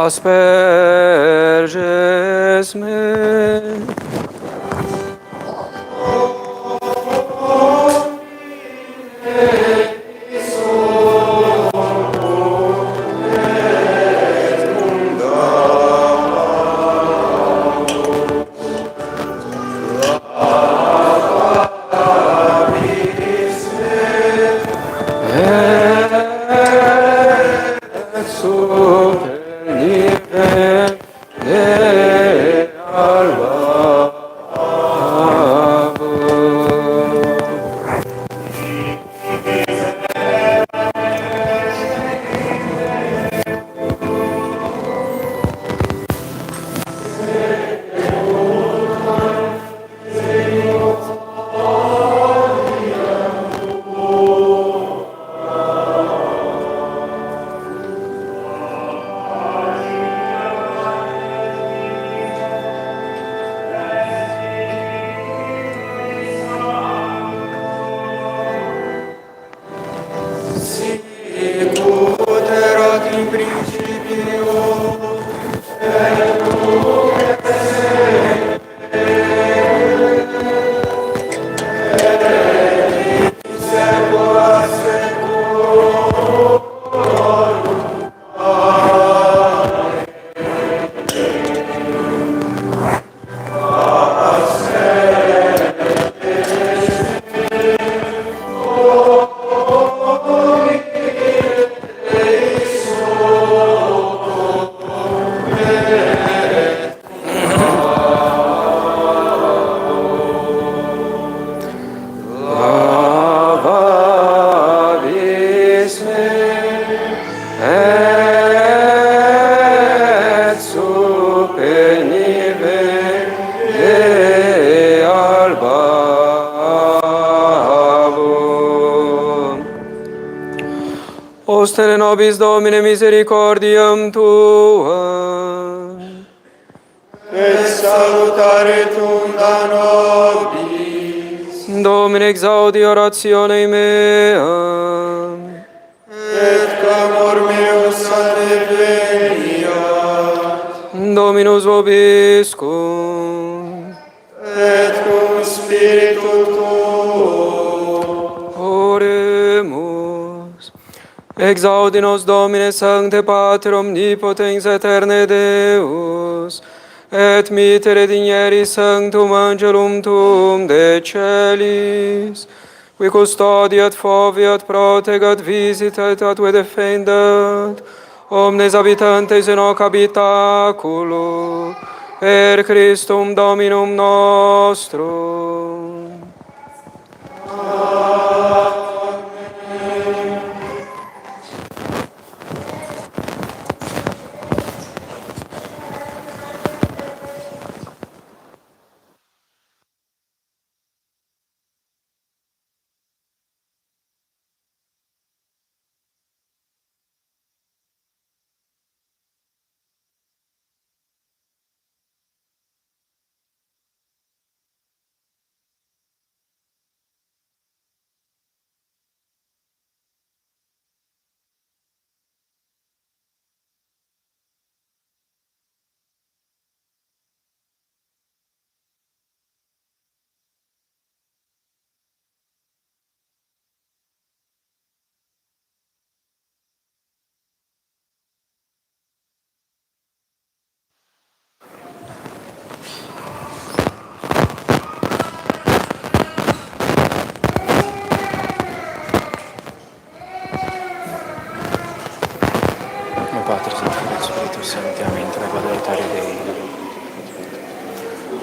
asperges me. Et super nive de alba. Sicut erat in principio, lavabis me, et super nive de alba. Ostere nobis Domine misericordiam Tuam. Et salutare tunda nobis, Domine exaudi orationem meam. et clamor meus adveniat, Dominus vobiscum. et cum spiritu tuo. Oremus. Exaudi nos Domine Sancte Pater Omnipotens Aeterne Deus, et mitere digneris Sanctum Angelum Tuum de Celis, qui custodiat, foveat, protegat, visitat, atque defendat, omnes habitantes in hoc habitaculo, per Christum Dominum nostrum. Patris et Filii et Spiritus Sancti, amen. Trevado altare Dei.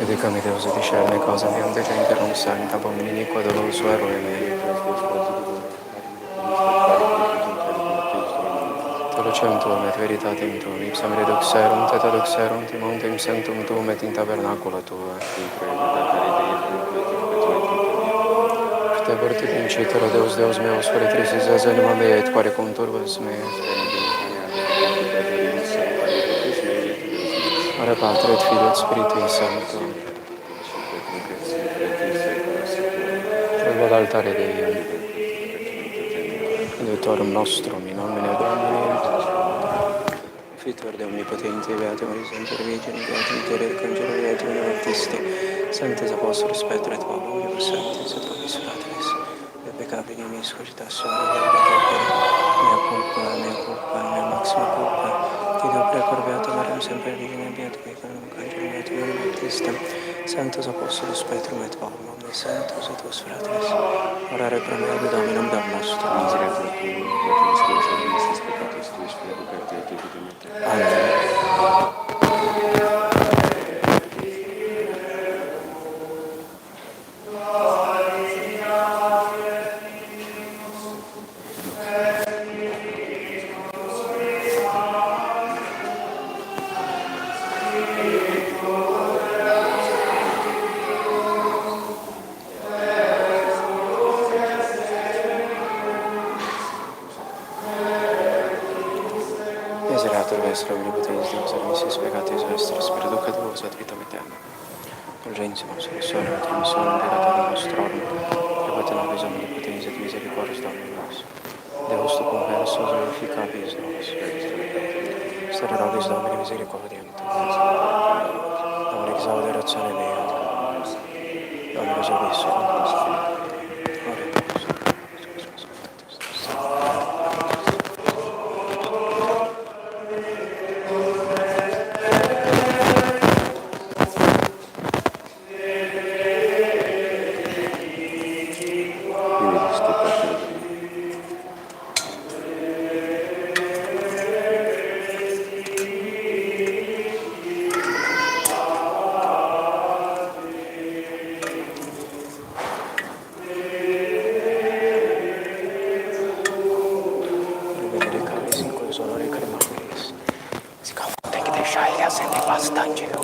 Edicami Deus et discerne causa meam de genterum sancta, pomini iniqua dolor suero e me. Tolocem Tuum et veritatem Tuum, ipsam reduxerunt et aduxerunt in montem sanctum Tuum et in tabernacula Tua. Te vortit incitero Deus, Deus meus, quare trisis anima mea et quare conturbas meas. Ora Patri et Filii et Spiritui Sancto. Treva ad altare Dei. Aiutorium nostrum in nomine Domini. Fitor de Omnipotente, Beate Maria Santa Vergine, Beati Michele Arcangelo, Beati Giovanni Battisti, Sanctes Apostolos Petro et Paolo, Omnibus Sanctis et Omnis Fratres, de peccabili meis cogitationem, mea culpa, mea maxima culpa, qui Deo precor Beata Maria Sempre Virgine, Beati Michele Arcangelo, Beati Giovanni Battista, Sanctus Apostolos Petro et Paolo, Omnis Sanctus et Os Fratres, orare pro me Dominum Deum nostrum. Misericorde tuae, et expiationem nostris peccatis tuis, fiat et vitam aeterna. Amen. Miserator vestra omnipotens Deus, armissis peccatis vestris, perducat vos ad vitam aeterna. Indulgentiam, solutionem et remissionem peccatorum nostrorum, prebat nobis omnipotens et misericordias Domini nos. Deus tu conversus verificabis nos. Stare nobis Domini misericordiam tuas. Domini exaude ratione mea. Domini jubiscum. Oremus. Tem que deixar ele acender bastante, viu?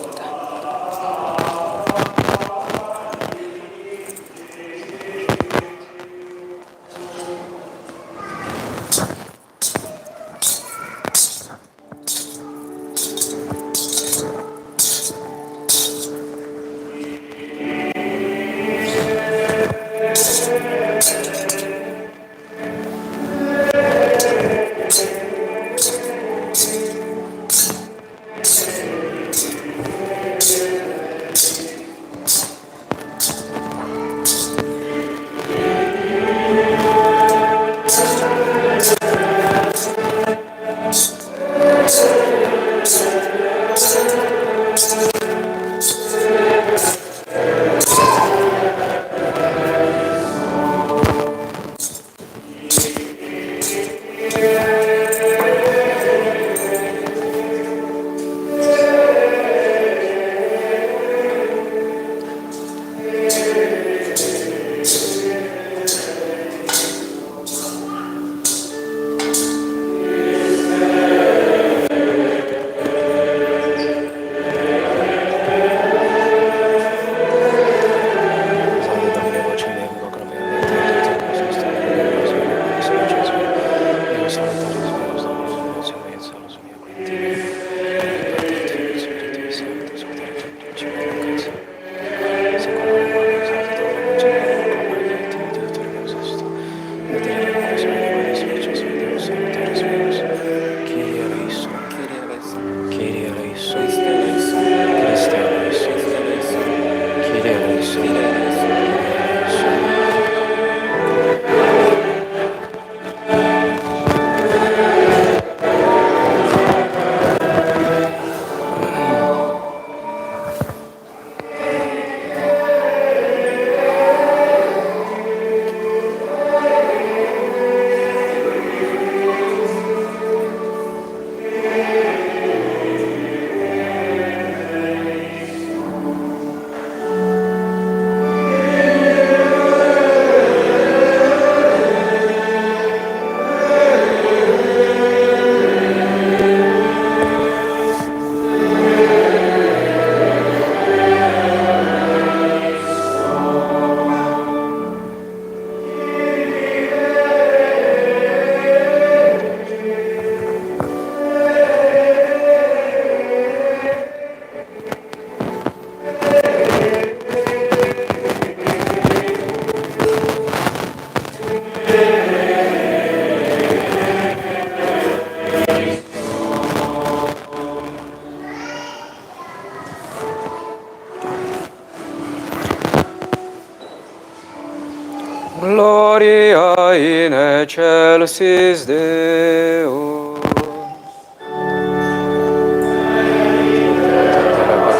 Maria in excelsis Deo.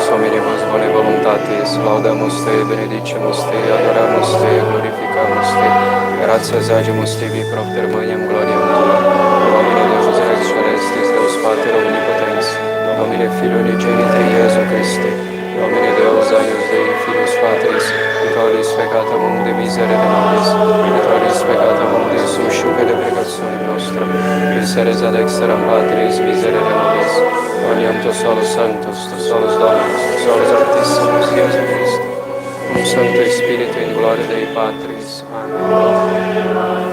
Hominibus bone voluntatis, laudamus Te, benedicimus Te, adoramus Te, glorificamus Te, gratias agimus Tibi propter maniam gloriam Tua, Domine Deus Rex Celestis, Deus Pater Omnipotens, Domine Filio Unigenite Iesu Christi, Domine Deus Agnus Dei, Filius Patris, et tollis peccata mundi miserere nobis, et tollis peccata mundi suscipe deprecationem nostra, miseres ad exteram Patris miserere nobis, Oniam tu solus sanctus, tu solus Dominus, tu solus Altissimos, Iesu Christi, cum Sancto Spiritu in gloria Dei Patris. Amen.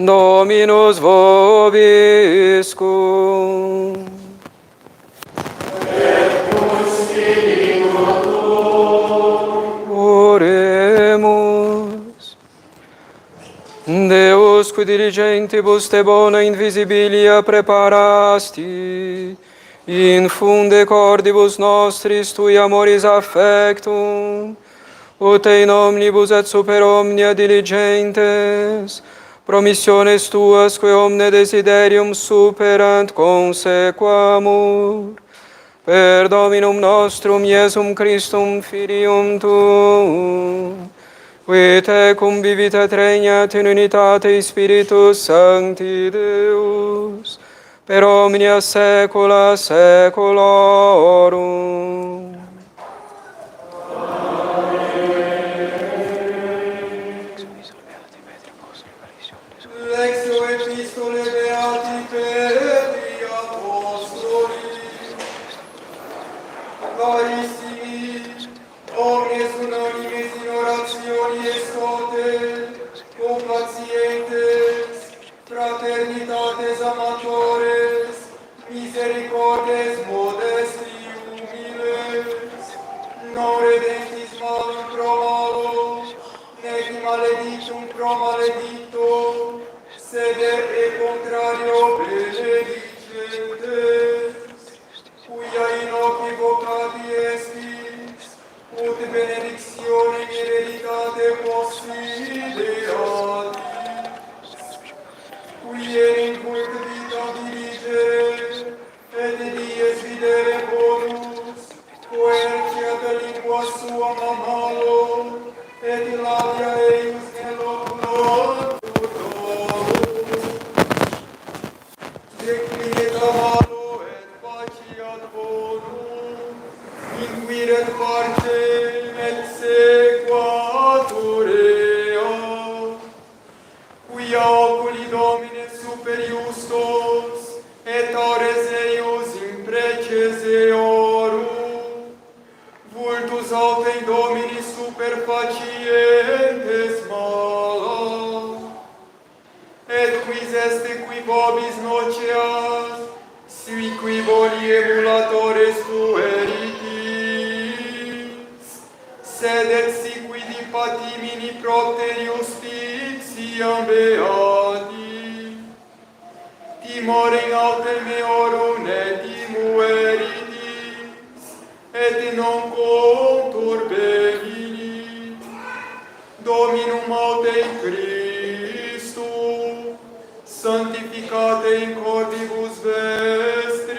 Dominus vobiscum. Oremus. Deus, qui diligentibus te bona invisibilia preparasti, infunde cordibus nostris tui amoris affectum, ut in omnibus et super omnia diligentes, promissiones tuas que omne desiderium superant consequamur, per Dominum nostrum Iesum Christum Filium Tuum, qui tecum vivit et regnat in unitate Spiritus Sancti Deus, per omnia saecula saeculorum. Lectio Epistolae Beati Petri Apostoli, Carissimi, omnes unanimes in orationi extote, cum pacientes, fraternitates amatores, misericordes modesti humile, quieta malo et faciat bonum, inquiret parce et sequatur ea, quia oculi Domine super justos, et aures eius impreces eorum, vultus autem Domini super facientes mala, et quis est qui vobis noceas, sui qui voli emulatores fueritis, sed et siqui di patimini propter justitiam beati, timorem autem meorum ne timueritis, et non conturbevini, Dominum autem Christum, sanctificate in cordibus vestris.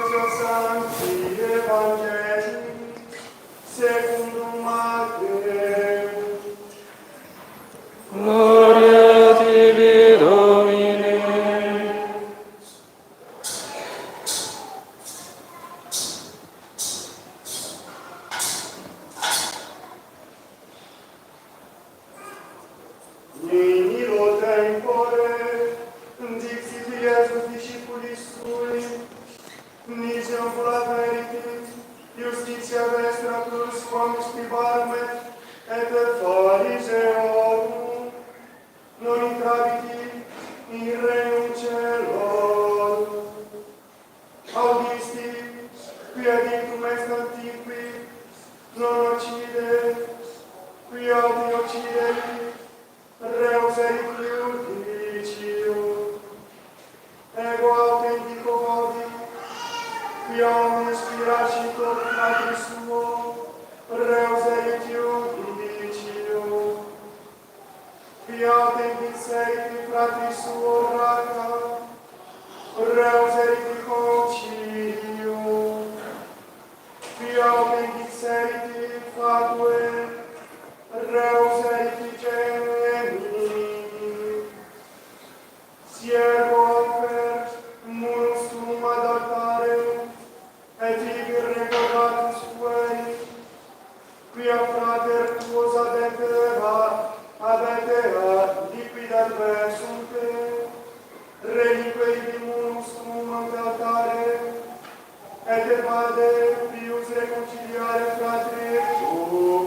Annuncio Sancti Evangelii secundum Matthäus. Gloria tibi, Domine. In illo tempore dixit Iesus discipulis sui, nicium volat meritis, justitia vestra plus quam scribarum et Phariseorum, non intraviti in regnum caelorum. Audisti, quia dictum est antiqui, non occide, quia audi occidenti, Reus erit judicium, ego authentico vodi, quia omnes spiracitur patris suo, Reus erit judicium, quia authentics erit fratris suo rata, Reus erit concilium, quia authentics erit fatue, Reus erit gemini, siervo offer munus tuum ad altarem, et ibi recordatus tuei, quia frater tuos abeterat liquid adversum te, relique ibi munus tuum ante altarem, et evade pius reconciliare fratres tuum,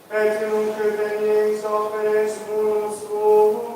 et nunc veniens offeres munus tuum.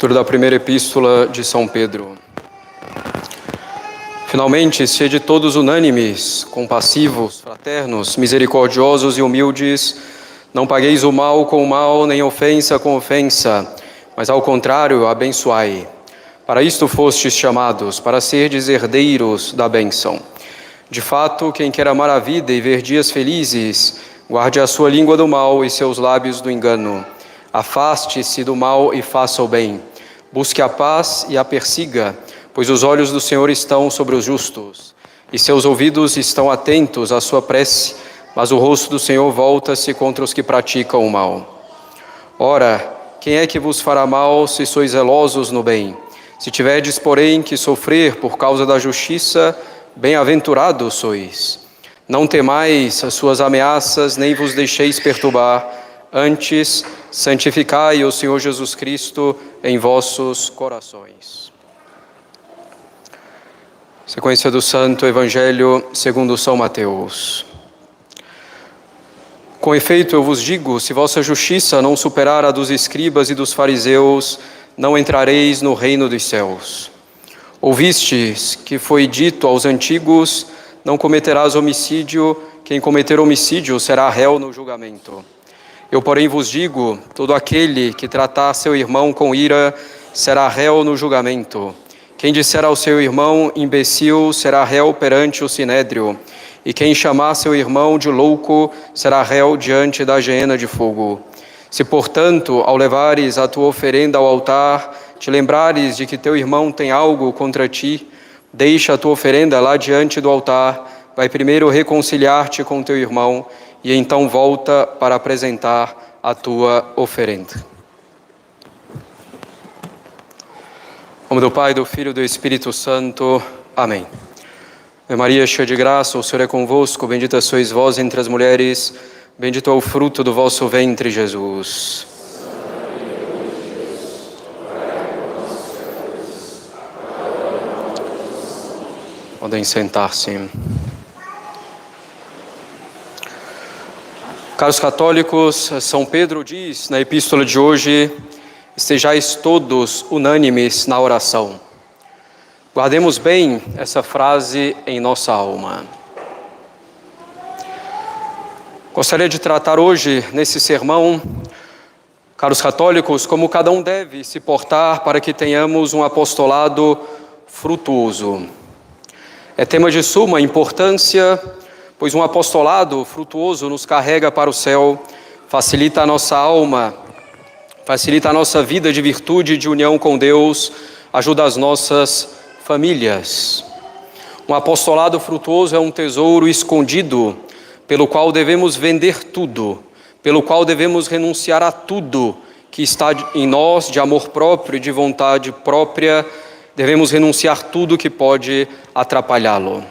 Leitura da primeira epístola de São Pedro. Finalmente, sede todos unânimes, compassivos, fraternos, misericordiosos e humildes, não pagueis o mal com o mal, nem ofensa com ofensa, mas ao contrário, abençoai. Para isto fostes chamados, para serdes herdeiros da bênção. De fato, quem quer amar a vida e ver dias felizes, guarde a sua língua do mal e seus lábios do engano. Afaste-se do mal e faça o bem. Busque a paz e a persiga, pois os olhos do Senhor estão sobre os justos, e seus ouvidos estão atentos à sua prece, mas o rosto do Senhor volta-se contra os que praticam o mal. Ora, quem é que vos fará mal se sois zelosos no bem? Se tiverdes, porém, que sofrer por causa da justiça, bem-aventurados sois. Não temais as suas ameaças, nem vos deixeis perturbar. Antes, santificai o Senhor Jesus Cristo em vossos corações. Sequência do Santo Evangelho segundo São Mateus. Com efeito, eu vos digo, se vossa justiça não superar a dos escribas e dos fariseus, não entrareis no reino dos céus. Ouvistes que foi dito aos antigos, não cometerás homicídio, quem cometer homicídio será réu no julgamento. Eu, porém, vos digo, todo aquele que tratar seu irmão com ira será réu no julgamento. Quem disser ao seu irmão imbecil será réu perante o sinédrio, e quem chamar seu irmão de louco será réu diante da geena de fogo. Se, portanto, ao levares a tua oferenda ao altar, te lembrares de que teu irmão tem algo contra ti, deixa a tua oferenda lá diante do altar, vai primeiro reconciliar-te com teu irmão, e então volta para apresentar a tua oferenda. Em nome do Pai, do Filho e do Espírito Santo. Amém. Ave Maria, cheia de graça, o Senhor é convosco, bendita sois vós entre as mulheres, bendito é o fruto do vosso ventre, Jesus. Podem sentar-se. Caros católicos, São Pedro diz na epístola de hoje: estejais todos unânimes na oração. Guardemos bem essa frase em nossa alma. Gostaria de tratar hoje, nesse sermão, caros católicos, como cada um deve se portar para que tenhamos um apostolado frutuoso. É tema de suma importância, pois um apostolado frutuoso nos carrega para o céu, facilita a nossa alma, facilita a nossa vida de virtude e de união com Deus, ajuda as nossas famílias. Um apostolado frutuoso é um tesouro escondido, pelo qual devemos vender tudo, pelo qual devemos renunciar a tudo que está em nós de amor próprio e de vontade própria, devemos renunciar tudo que pode atrapalhá-lo.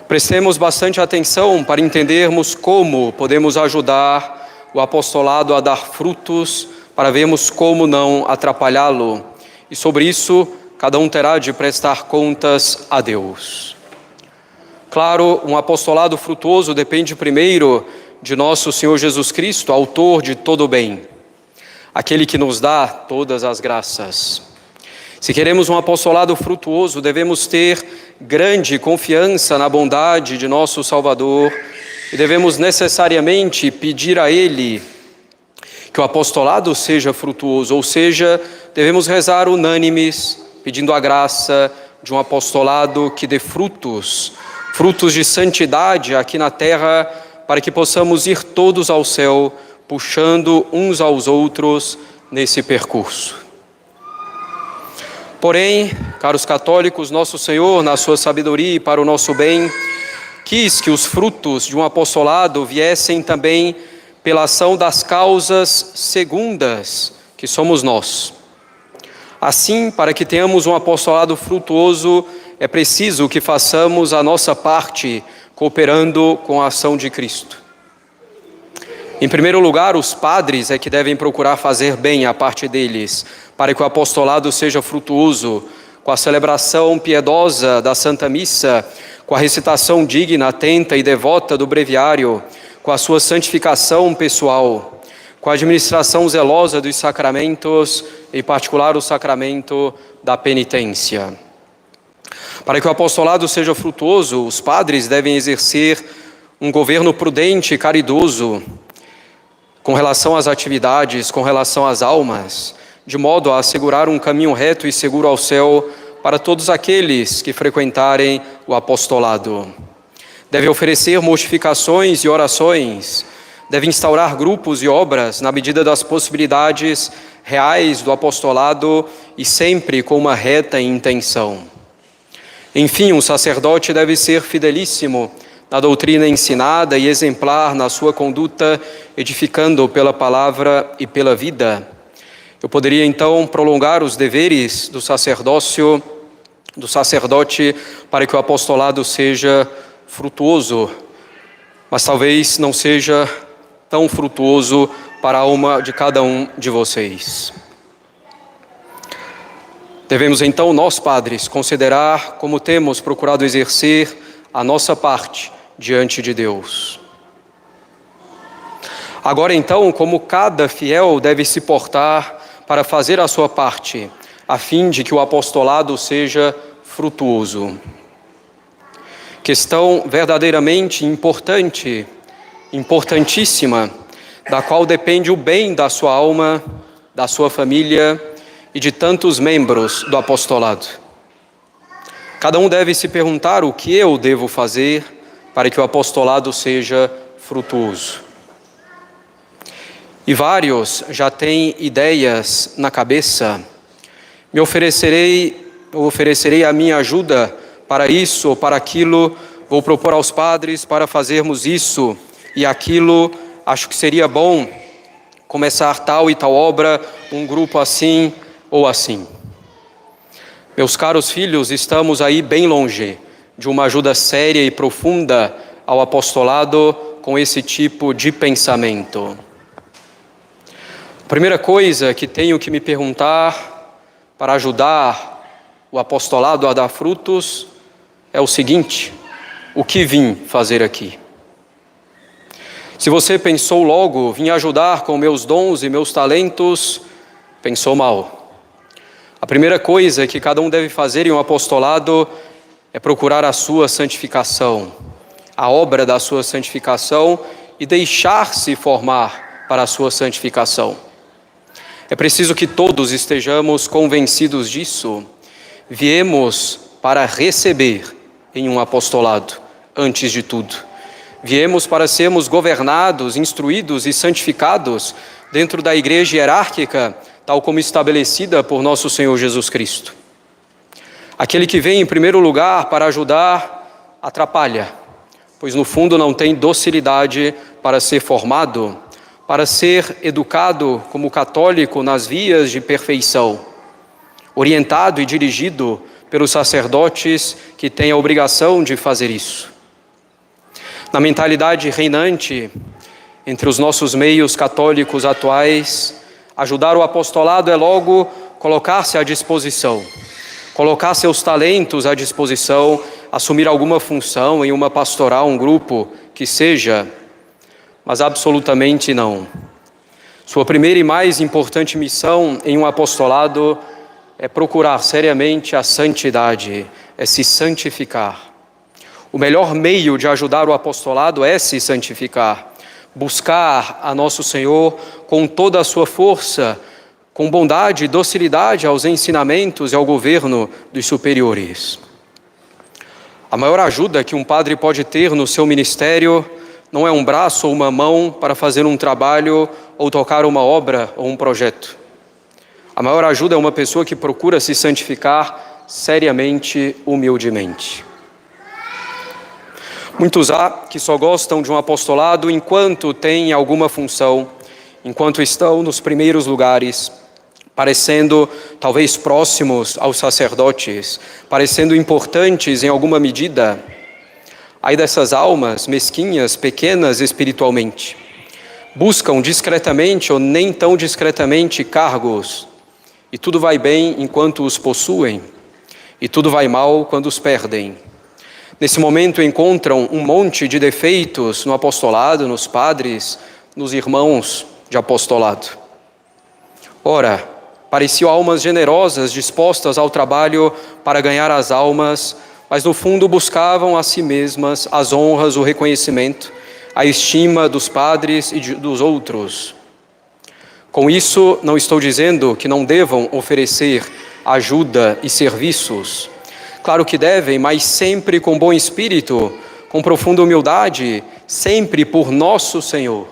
Prestemos bastante atenção para entendermos como podemos ajudar o apostolado a dar frutos, para vermos como não atrapalhá-lo. E sobre isso, cada um terá de prestar contas a Deus. Claro, um apostolado frutuoso depende primeiro de nosso Senhor Jesus Cristo, autor de todo o bem, aquele que nos dá todas as graças. Se queremos um apostolado frutuoso, devemos ter grande confiança na bondade de nosso Salvador e devemos necessariamente pedir a Ele que o apostolado seja frutuoso, ou seja, devemos rezar unânimes, pedindo a graça de um apostolado que dê frutos de santidade aqui na terra, para que possamos ir todos ao céu, puxando uns aos outros nesse percurso. Porém, caros católicos, nosso Senhor, na sua sabedoria e para o nosso bem, quis que os frutos de um apostolado viessem também pela ação das causas segundas, que somos nós. Assim, para que tenhamos um apostolado frutuoso, é preciso que façamos a nossa parte, cooperando com a ação de Cristo. Em primeiro lugar, os padres é que devem procurar fazer bem a parte deles, para que o apostolado seja frutuoso, com a celebração piedosa da Santa Missa, com a recitação digna, atenta e devota do breviário, com a sua santificação pessoal, com a administração zelosa dos sacramentos, em particular o sacramento da penitência. Para que o apostolado seja frutuoso, os padres devem exercer um governo prudente e caridoso com relação às atividades, com relação às almas, de modo a assegurar um caminho reto e seguro ao céu para todos aqueles que frequentarem o apostolado. Deve oferecer mortificações e orações, deve instaurar grupos e obras na medida das possibilidades reais do apostolado e sempre com uma reta intenção. Enfim, um sacerdote deve ser fidelíssimo na doutrina ensinada e exemplar na sua conduta, edificando pela palavra e pela vida. Eu poderia então prolongar os deveres do sacerdócio, do sacerdote, para que o apostolado seja frutuoso, mas talvez não seja tão frutuoso para a alma de cada um de vocês. Devemos então, nós padres, considerar como temos procurado exercer a nossa parte diante de Deus. Agora então, como cada fiel deve se portar para fazer a sua parte, a fim de que o apostolado seja frutuoso. Questão verdadeiramente importante, importantíssima, da qual depende o bem da sua alma, da sua família e de tantos membros do apostolado. Cada um deve se perguntar o que eu devo fazer para que o apostolado seja frutuoso. E vários já têm ideias na cabeça. Oferecerei a minha ajuda para isso ou para aquilo, vou propor aos padres para fazermos isso e aquilo, acho que seria bom começar tal e tal obra, um grupo assim ou assim. Meus caros filhos, estamos aí bem longe de uma ajuda séria e profunda ao apostolado com esse tipo de pensamento. A primeira coisa que tenho que me perguntar para ajudar o apostolado a dar frutos é o seguinte: o que vim fazer aqui? Se você pensou logo, vim ajudar com meus dons e meus talentos, pensou mal. A primeira coisa que cada um deve fazer em um apostolado é procurar a sua santificação, a obra da sua santificação e deixar-se formar para a sua santificação. É preciso que todos estejamos convencidos disso. Viemos para receber em um apostolado, antes de tudo. Viemos para sermos governados, instruídos e santificados dentro da igreja hierárquica, tal como estabelecida por nosso Senhor Jesus Cristo. Aquele que vem em primeiro lugar para ajudar, atrapalha, pois no fundo não tem docilidade para ser formado, para ser educado como católico nas vias de perfeição, orientado e dirigido pelos sacerdotes que têm a obrigação de fazer isso. Na mentalidade reinante entre os nossos meios católicos atuais, ajudar o apostolado é logo colocar-se à disposição, colocar seus talentos à disposição, assumir alguma função em uma pastoral, um grupo que seja, mas absolutamente não. Sua primeira e mais importante missão em um apostolado é procurar seriamente a santidade, é se santificar. O melhor meio de ajudar o apostolado é se santificar. Buscar a nosso Senhor com toda a sua força, com bondade e docilidade aos ensinamentos e ao governo dos superiores. A maior ajuda que um padre pode ter no seu ministério não é um braço ou uma mão para fazer um trabalho ou tocar uma obra ou um projeto. A maior ajuda é uma pessoa que procura se santificar seriamente, humildemente. Muitos há que só gostam de um apostolado enquanto têm alguma função, enquanto estão nos primeiros lugares, parecendo talvez próximos aos sacerdotes, parecendo importantes em alguma medida. Ai dessas almas mesquinhas, pequenas espiritualmente, buscam discretamente ou nem tão discretamente cargos, e tudo vai bem enquanto os possuem, e tudo vai mal quando os perdem. Nesse momento encontram um monte de defeitos no apostolado, nos padres, nos irmãos de apostolado. Ora, pareciam almas generosas, dispostas ao trabalho para ganhar as almas, mas no fundo buscavam a si mesmas as honras, o reconhecimento, a estima dos padres e dos outros. Com isso, não estou dizendo que não devam oferecer ajuda e serviços. Claro que devem, mas sempre com bom espírito, com profunda humildade, sempre por nosso Senhor.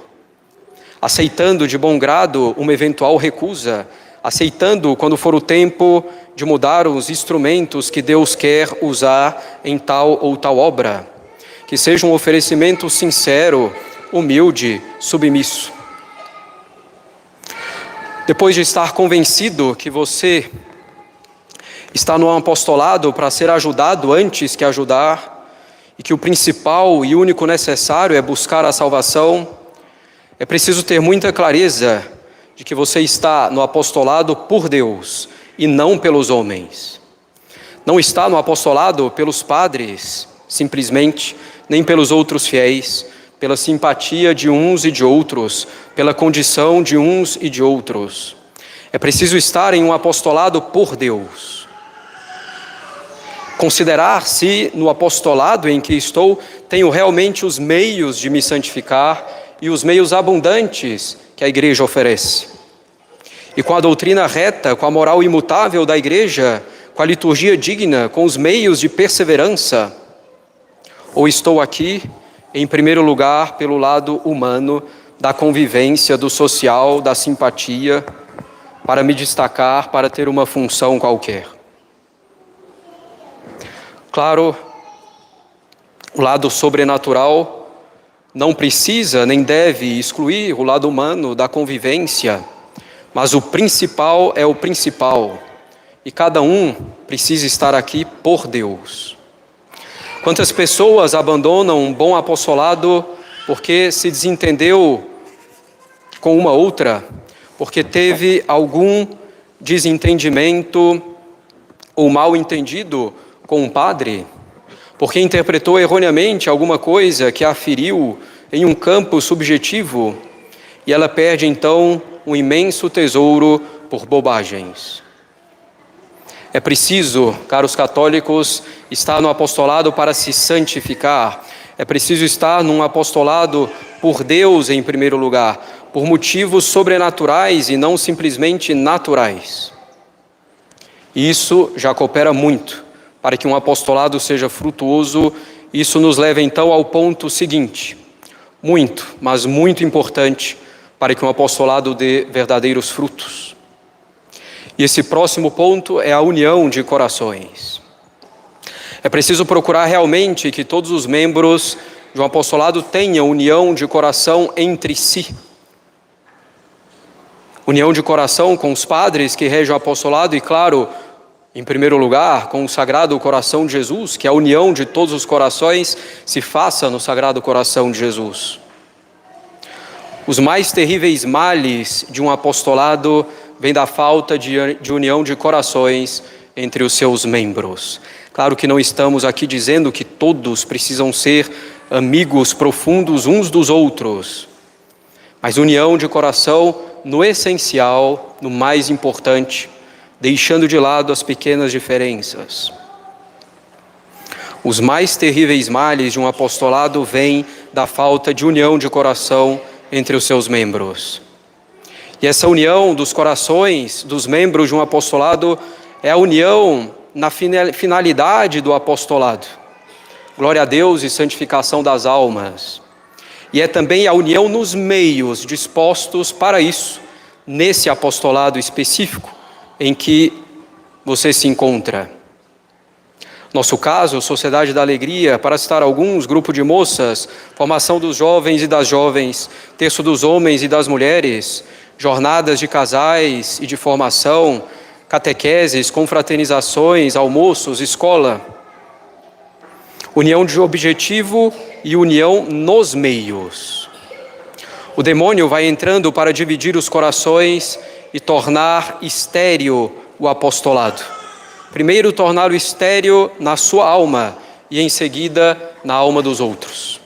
Aceitando de bom grado uma eventual recusa, aceitando quando for o tempo de mudar os instrumentos que Deus quer usar em tal ou tal obra. Que seja um oferecimento sincero, humilde, submisso. Depois de estar convencido que você está no apostolado para ser ajudado antes que ajudar, e que o principal e único necessário é buscar a salvação, é preciso ter muita clareza de que você está no apostolado por Deus e não pelos homens. Não está no apostolado pelos padres, simplesmente, nem pelos outros fiéis, pela simpatia de uns e de outros, pela condição de uns e de outros. É preciso estar em um apostolado por Deus. Considerar se no apostolado em que estou tenho realmente os meios de me santificar e os meios abundantes que a igreja oferece. E com a doutrina reta, com a moral imutável da igreja, com a liturgia digna, com os meios de perseverança, ou estou aqui, em primeiro lugar, pelo lado humano, da convivência, do social, da simpatia, para me destacar, para ter uma função qualquer. Claro, o lado sobrenatural não precisa nem deve excluir o lado humano da convivência, mas o principal é o principal, e cada um precisa estar aqui por Deus. Quantas pessoas abandonam um bom apostolado porque se desentendeu com uma outra, porque teve algum desentendimento ou mal entendido com um padre, porque interpretou erroneamente alguma coisa que a feriu em um campo subjetivo, e ela perde então um imenso tesouro por bobagens. É preciso, caros católicos, estar no apostolado para se santificar. É preciso estar num apostolado por Deus em primeiro lugar, por motivos sobrenaturais e não simplesmente naturais. E isso já coopera muito para que um apostolado seja frutuoso. Isso nos leva então ao ponto seguinte, muito, mas muito importante, para que um apostolado dê verdadeiros frutos. E esse próximo ponto é a união de corações. É preciso procurar realmente que todos os membros de um apostolado tenham união de coração entre si. União de coração com os padres que regem o apostolado e, claro, em primeiro lugar, com o Sagrado Coração de Jesus, que a união de todos os corações se faça no Sagrado Coração de Jesus. Os mais terríveis males de um apostolado vêm da falta de união de corações entre os seus membros. Claro que não estamos aqui dizendo que todos precisam ser amigos profundos uns dos outros, mas união de coração no essencial, no mais importante, deixando de lado as pequenas diferenças. Os mais terríveis males de um apostolado vêm da falta de união de coração entre os seus membros. E essa união dos corações dos membros de um apostolado é a união na finalidade do apostolado. Glória a Deus e santificação das almas. E é também a união nos meios dispostos para isso, nesse apostolado específico em que você se encontra. Nosso caso, Sociedade da Alegria, para citar alguns, grupo de moças, formação dos jovens e das jovens, terço dos homens e das mulheres, jornadas de casais e de formação, catequeses, confraternizações, almoços, escola. União de objetivo e união nos meios. O demônio vai entrando para dividir os corações e tornar estéril o apostolado. Primeiro, torná-lo estéril na sua alma e, em seguida, na alma dos outros.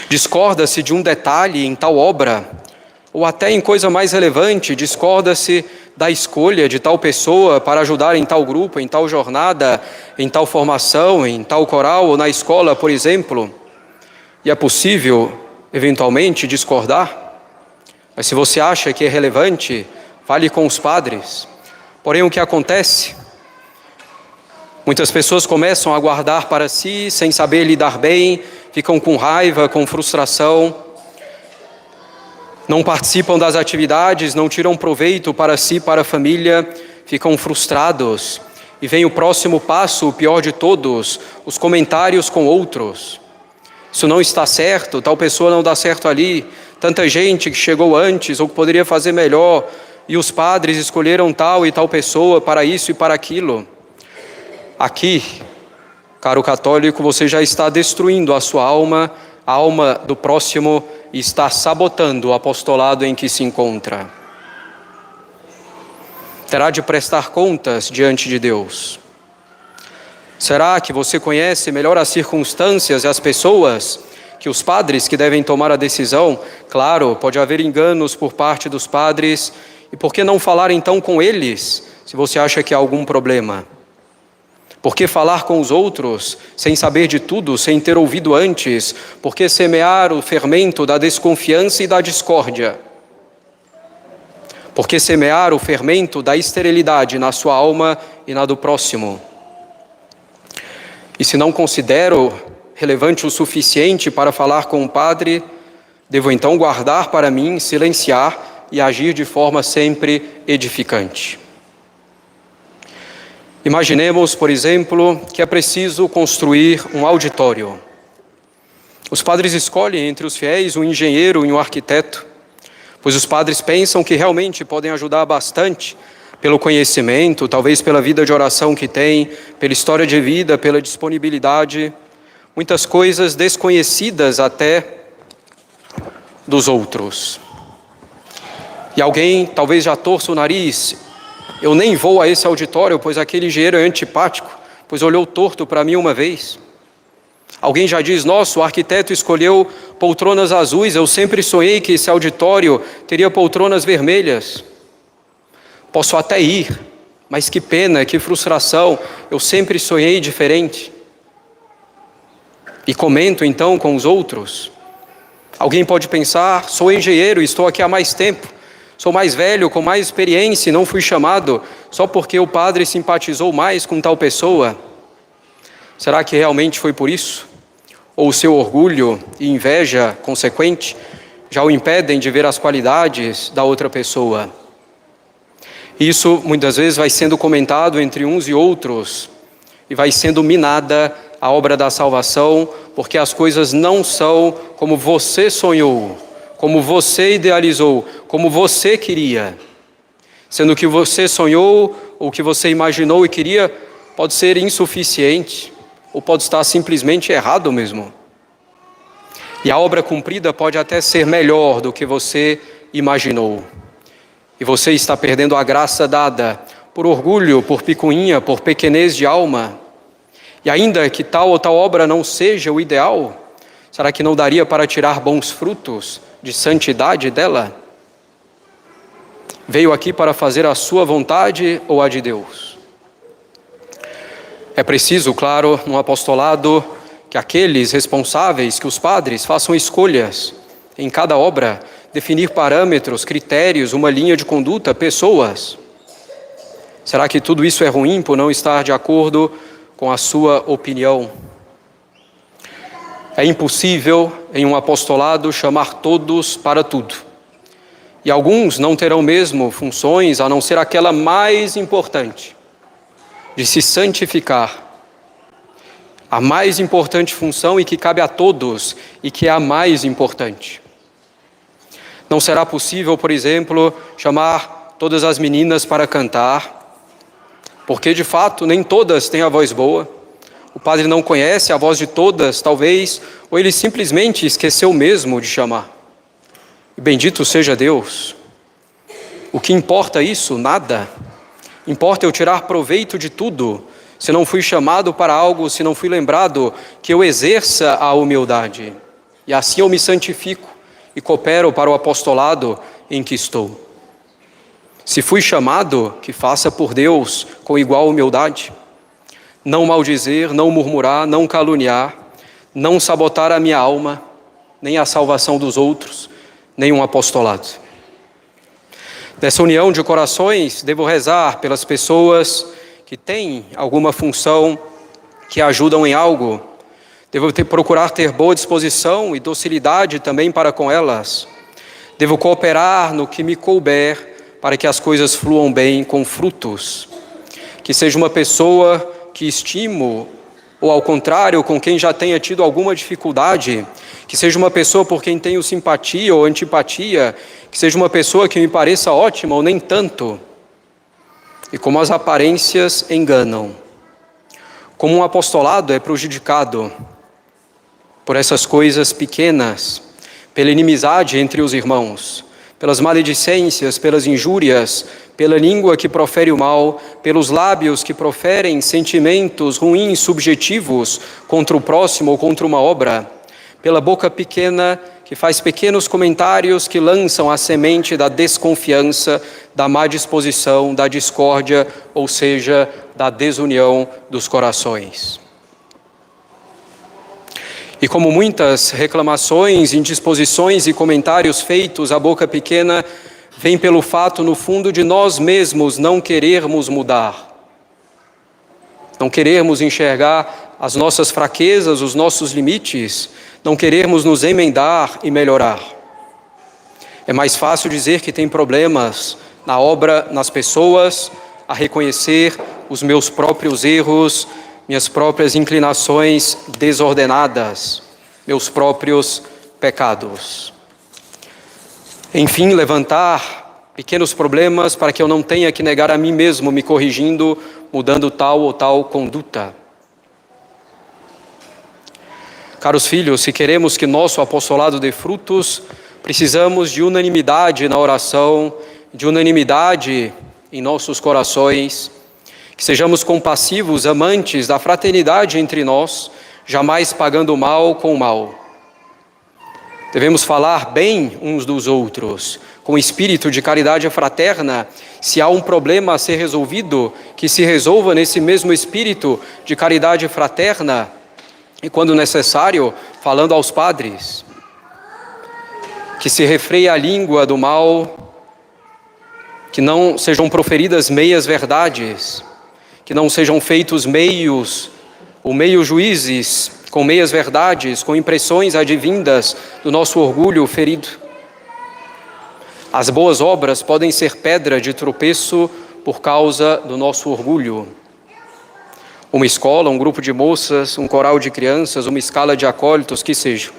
Discorda-se de um detalhe em tal obra, ou até em coisa mais relevante, discorda-se da escolha de tal pessoa para ajudar em tal grupo, em tal jornada, em tal formação, em tal coral ou na escola, por exemplo. E é possível, eventualmente, discordar. Mas se você acha que é relevante, fale com os padres. Porém, o que acontece? Muitas pessoas começam a guardar para si, sem saber lidar bem, ficam com raiva, com frustração, não participam das atividades, não tiram proveito para si, para a família, ficam frustrados. E vem o próximo passo, o pior de todos, os comentários com outros. Isso não está certo, tal pessoa não dá certo ali, tanta gente que chegou antes ou que poderia fazer melhor, e os padres escolheram tal e tal pessoa para isso e para aquilo. Aqui, caro católico, você já está destruindo a sua alma, a alma do próximo, e está sabotando o apostolado em que se encontra. Terá de prestar contas diante de Deus. Será que você conhece melhor as circunstâncias e as pessoas que os padres que devem tomar a decisão? Claro, pode haver enganos por parte dos padres. E por que não falar então com eles, se você acha que há algum problema? Por que falar com os outros, sem saber de tudo, sem ter ouvido antes? Por que semear o fermento da desconfiança e da discórdia? Por que semear o fermento da esterilidade na sua alma e na do próximo? E se não considero relevante o suficiente para falar com o Padre, devo então guardar para mim, silenciar e agir de forma sempre edificante. Imaginemos, por exemplo, que é preciso construir um auditório. Os padres escolhem entre os fiéis um engenheiro e um arquiteto, pois os padres pensam que realmente podem ajudar bastante pelo conhecimento, talvez pela vida de oração que têm, pela história de vida, pela disponibilidade, muitas coisas desconhecidas até dos outros. E alguém talvez já torça o nariz: eu nem vou a esse auditório, pois aquele engenheiro é antipático, pois olhou torto para mim uma vez. Alguém já diz: nossa, o arquiteto escolheu poltronas azuis, eu sempre sonhei que esse auditório teria poltronas vermelhas. Posso até ir, mas que pena, que frustração, eu sempre sonhei diferente. E comento então com os outros. Alguém pode pensar: sou engenheiro, estou aqui há mais tempo, sou mais velho, com mais experiência e não fui chamado só porque o padre simpatizou mais com tal pessoa. Será que realmente foi por isso? Ou o seu orgulho e inveja consequente já o impedem de ver as qualidades da outra pessoa? Isso muitas vezes vai sendo comentado entre uns e outros e vai sendo minada a obra da salvação, porque as coisas não são como você sonhou, como você idealizou, como você queria. Sendo que você sonhou, ou que você imaginou e queria, pode ser insuficiente, ou pode estar simplesmente errado mesmo. E a obra cumprida pode até ser melhor do que você imaginou. E você está perdendo a graça dada por orgulho, por picuinha, por pequenez de alma. E ainda que tal ou tal obra não seja o ideal, será que não daria para tirar bons frutos de santidade dela? Veio aqui para fazer a sua vontade ou a de Deus? É preciso, claro, no apostolado, que aqueles responsáveis, que os padres façam escolhas em cada obra, definir parâmetros, critérios, uma linha de conduta, pessoas. Será que tudo isso é ruim por não estar de acordo com a sua opinião? É impossível, em um apostolado, chamar todos para tudo. E alguns não terão mesmo funções, a não ser aquela mais importante, de se santificar. A mais importante função e que cabe a todos, e que é a mais importante. Não será possível, por exemplo, chamar todas as meninas para cantar, porque de fato nem todas têm a voz boa. O padre não conhece a voz de todas, talvez, ou ele simplesmente esqueceu mesmo de chamar. E bendito seja Deus. O que importa isso? Nada. Importa eu tirar proveito de tudo, se não fui chamado para algo, se não fui lembrado, que eu exerça a humildade. E assim eu me santifico e coopero para o apostolado em que estou. Se fui chamado, que faça por Deus com igual humildade. Não maldizer, não murmurar, não caluniar, não sabotar a minha alma, nem a salvação dos outros, nem um apostolado. Nessa união de corações, devo rezar pelas pessoas que têm alguma função, que ajudam em algo. Devo procurar ter boa disposição e docilidade também para com elas. Devo cooperar no que me couber para que as coisas fluam bem com frutos. Que seja uma pessoa que estimo, ou ao contrário, com quem já tenha tido alguma dificuldade. Que seja uma pessoa por quem tenho simpatia ou antipatia. Que seja uma pessoa que me pareça ótima ou nem tanto. E como as aparências enganam. Como um apostolado é prejudicado por essas coisas pequenas, pela inimizade entre os irmãos, pelas maledicências, pelas injúrias, pela língua que profere o mal, pelos lábios que proferem sentimentos ruins, subjetivos, contra o próximo ou contra uma obra, pela boca pequena que faz pequenos comentários que lançam a semente da desconfiança, da má disposição, da discórdia, ou seja, da desunião dos corações. E como muitas reclamações, indisposições e comentários feitos à boca pequena, vem pelo fato, no fundo, de nós mesmos não querermos mudar, não querermos enxergar as nossas fraquezas, os nossos limites, não querermos nos emendar e melhorar. É mais fácil dizer que tem problemas na obra, nas pessoas, a reconhecer os meus próprios erros, minhas próprias inclinações desordenadas, meus próprios pecados. Enfim, levantar pequenos problemas para que eu não tenha que negar a mim mesmo, me corrigindo, mudando tal ou tal conduta. Caros filhos, se queremos que nosso apostolado dê frutos, precisamos de unanimidade na oração, de unanimidade em nossos corações, que sejamos compassivos, amantes da fraternidade entre nós, jamais pagando o mal com o mal. Devemos falar bem uns dos outros, com espírito de caridade fraterna. Se há um problema a ser resolvido, que se resolva nesse mesmo espírito de caridade fraterna, e quando necessário, falando aos padres. Que se refreie a língua do mal, que não sejam proferidas meias verdades, que não sejam feitos meios ou meios juízes com meias verdades, com impressões advindas do nosso orgulho ferido. As boas obras podem ser pedra de tropeço por causa do nosso orgulho. Uma escola, um grupo de moças, um coral de crianças, uma escala de acólitos, que seja.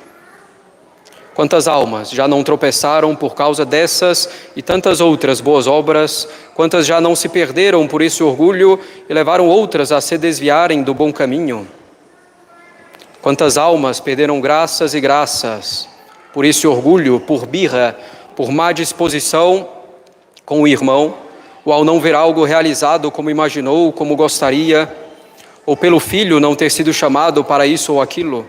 Quantas almas já não tropeçaram por causa dessas e tantas outras boas obras? Quantas já não se perderam por esse orgulho e levaram outras a se desviarem do bom caminho? Quantas almas perderam graças e graças por esse orgulho, por birra, por má disposição com o irmão, ou ao não ver algo realizado como imaginou, como gostaria, ou pelo filho não ter sido chamado para isso ou aquilo?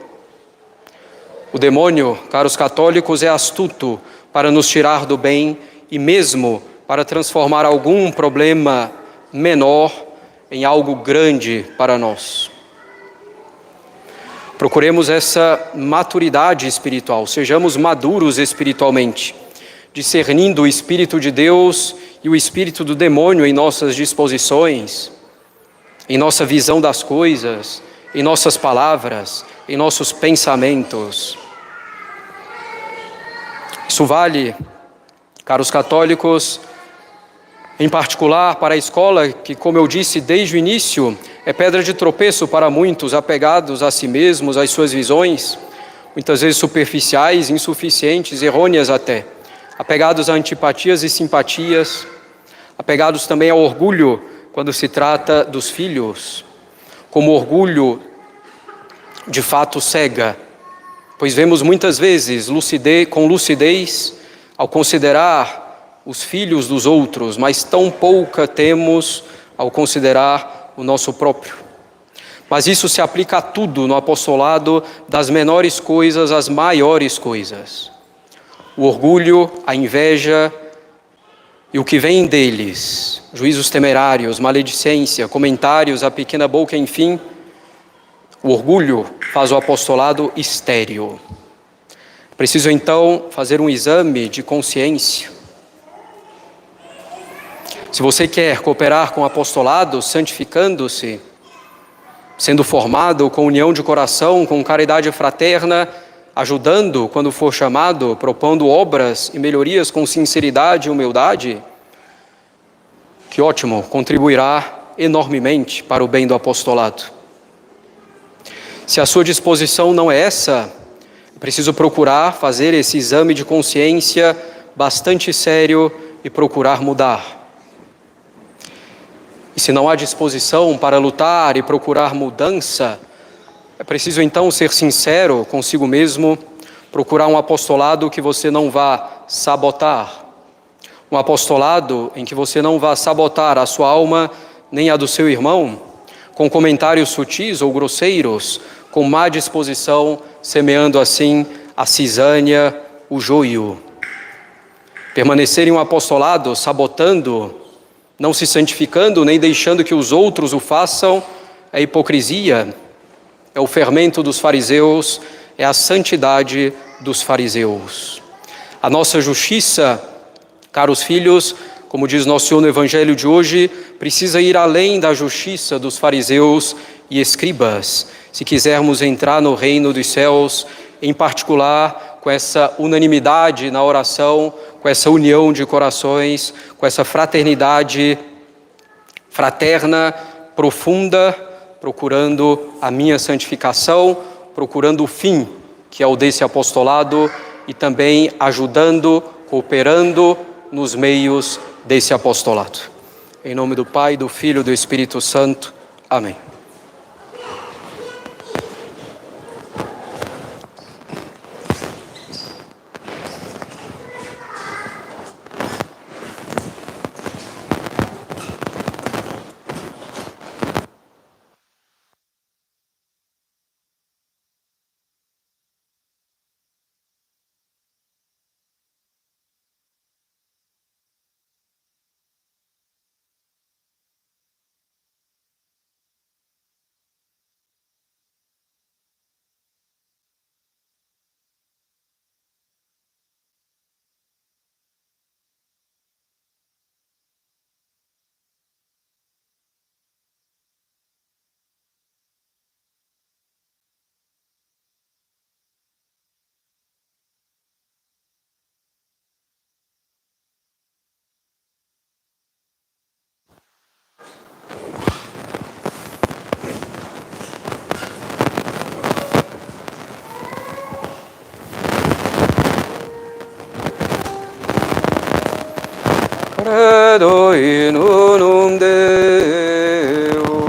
O demônio, caros católicos, é astuto para nos tirar do bem e mesmo para transformar algum problema menor em algo grande para nós. Procuremos essa maturidade espiritual, sejamos maduros espiritualmente, discernindo o Espírito de Deus e o Espírito do demônio em nossas disposições, em nossa visão das coisas, em nossas palavras, em nossos pensamentos. Isso vale, caros católicos, em particular para a escola, que, como eu disse desde o início, é pedra de tropeço para muitos apegados a si mesmos, às suas visões, muitas vezes superficiais, insuficientes, errôneas até, apegados a antipatias e simpatias, apegados também ao orgulho quando se trata dos filhos, como orgulho de fato cega, pois vemos muitas vezes com lucidez ao considerar os filhos dos outros, mas tão pouca temos ao considerar o nosso próprio. Mas isso se aplica a tudo no apostolado, das menores coisas às maiores coisas. O orgulho, a inveja e o que vem deles, juízos temerários, maledicência, comentários, a pequena boca, enfim. O orgulho faz o apostolado estéril. Preciso então fazer um exame de consciência. Se você quer cooperar com o apostolado, santificando-se, sendo formado com união de coração, com caridade fraterna, ajudando quando for chamado, propondo obras e melhorias com sinceridade e humildade, que ótimo, contribuirá enormemente para o bem do apostolado. Se a sua disposição não é essa, é preciso procurar fazer esse exame de consciência bastante sério e procurar mudar. E se não há disposição para lutar e procurar mudança, é preciso então ser sincero consigo mesmo, procurar um apostolado que você não vá sabotar. Um apostolado em que você não vá sabotar a sua alma, nem a do seu irmão, com comentários sutis ou grosseiros, com má disposição, semeando assim a cisânia, o joio. Permanecer em um apostolado, sabotando, não se santificando, nem deixando que os outros o façam, é hipocrisia, é o fermento dos fariseus, é a santidade dos fariseus. A nossa justiça, caros filhos, como diz nosso Senhor no Evangelho de hoje, precisa ir além da justiça dos fariseus e escribas, se quisermos entrar no reino dos céus, em particular com essa unanimidade na oração, com essa união de corações, com essa fraternidade fraterna, profunda, procurando a minha santificação, procurando o fim, que é o desse apostolado, e também ajudando, cooperando nos meios desse apostolado. Em nome do Pai, do Filho e do Espírito Santo. Amém. Credo in unum Deum.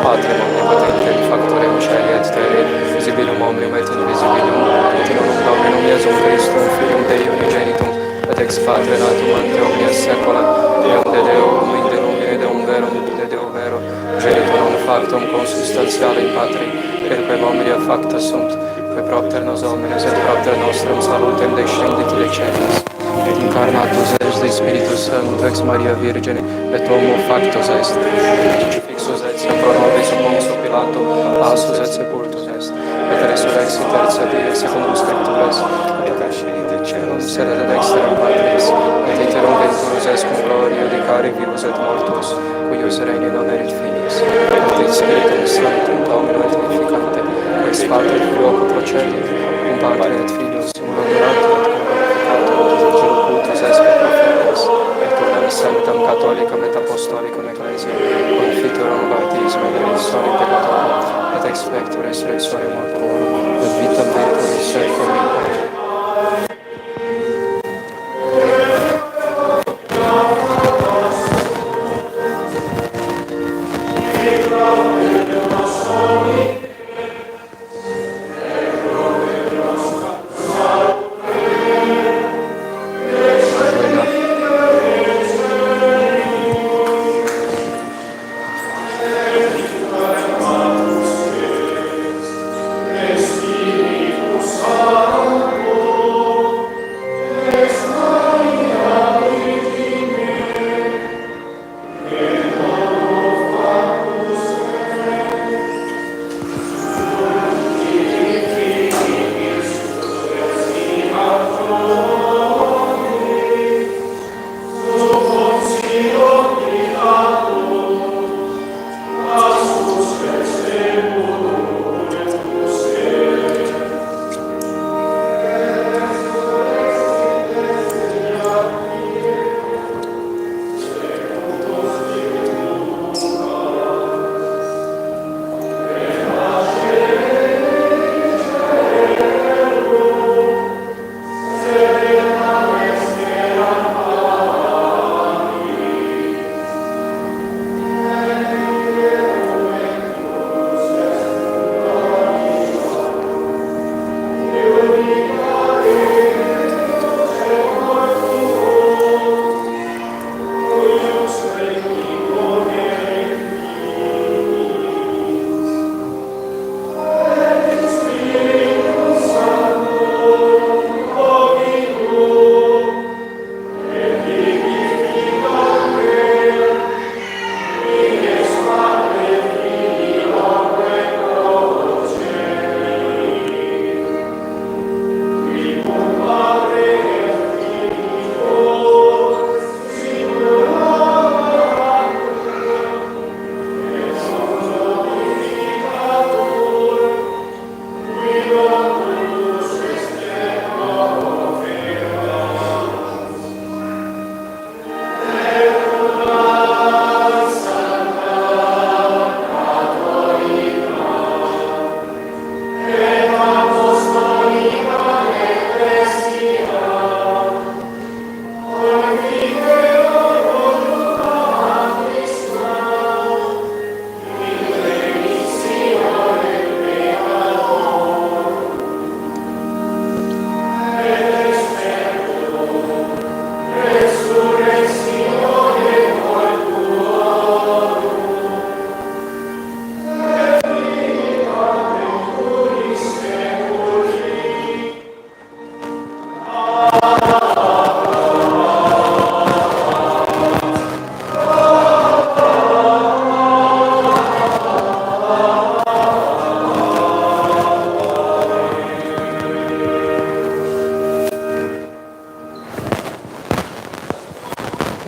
Patrem omnium potente, factorem caeli et terrae, visibilum omnium et invisibilum, et in unum Dominum Iesum Christum, Filium Dei unigenitum, et ex Patre natum ante omnia saecula, Deum de Deum, in Deum Deum verum, de Deo vero, genitum non factum consubstantialem Patri, perque omnia facta sunt, que propter nos homines et propter nostrum salutem descendit de celis, et incarnatus est de Spiritus Sancto ex Maria Virgine, et homo factus est, et fixus et pro nobis Pontius Pilato, passus et sepultus est, et resurrexit tertia die secundum Scripturas, et ascendit in caelum sedere dexteram Patris, et iterum venturus est cum gloria dicare vivus et mortus, cuius regni non erit finis, et in Spiritum Sanctum Domino et vivificante, ex Pater Filioque procedit, cum Pater et Filius, cum Adorator et cum Glorificator, est per profetas, et unam sanctam catholicam et apostolicam ecclesiam, confiterum baptismo et remissionem peccatorum, et expecto resurrectionem mortuorum, et vitam veturum saeculum.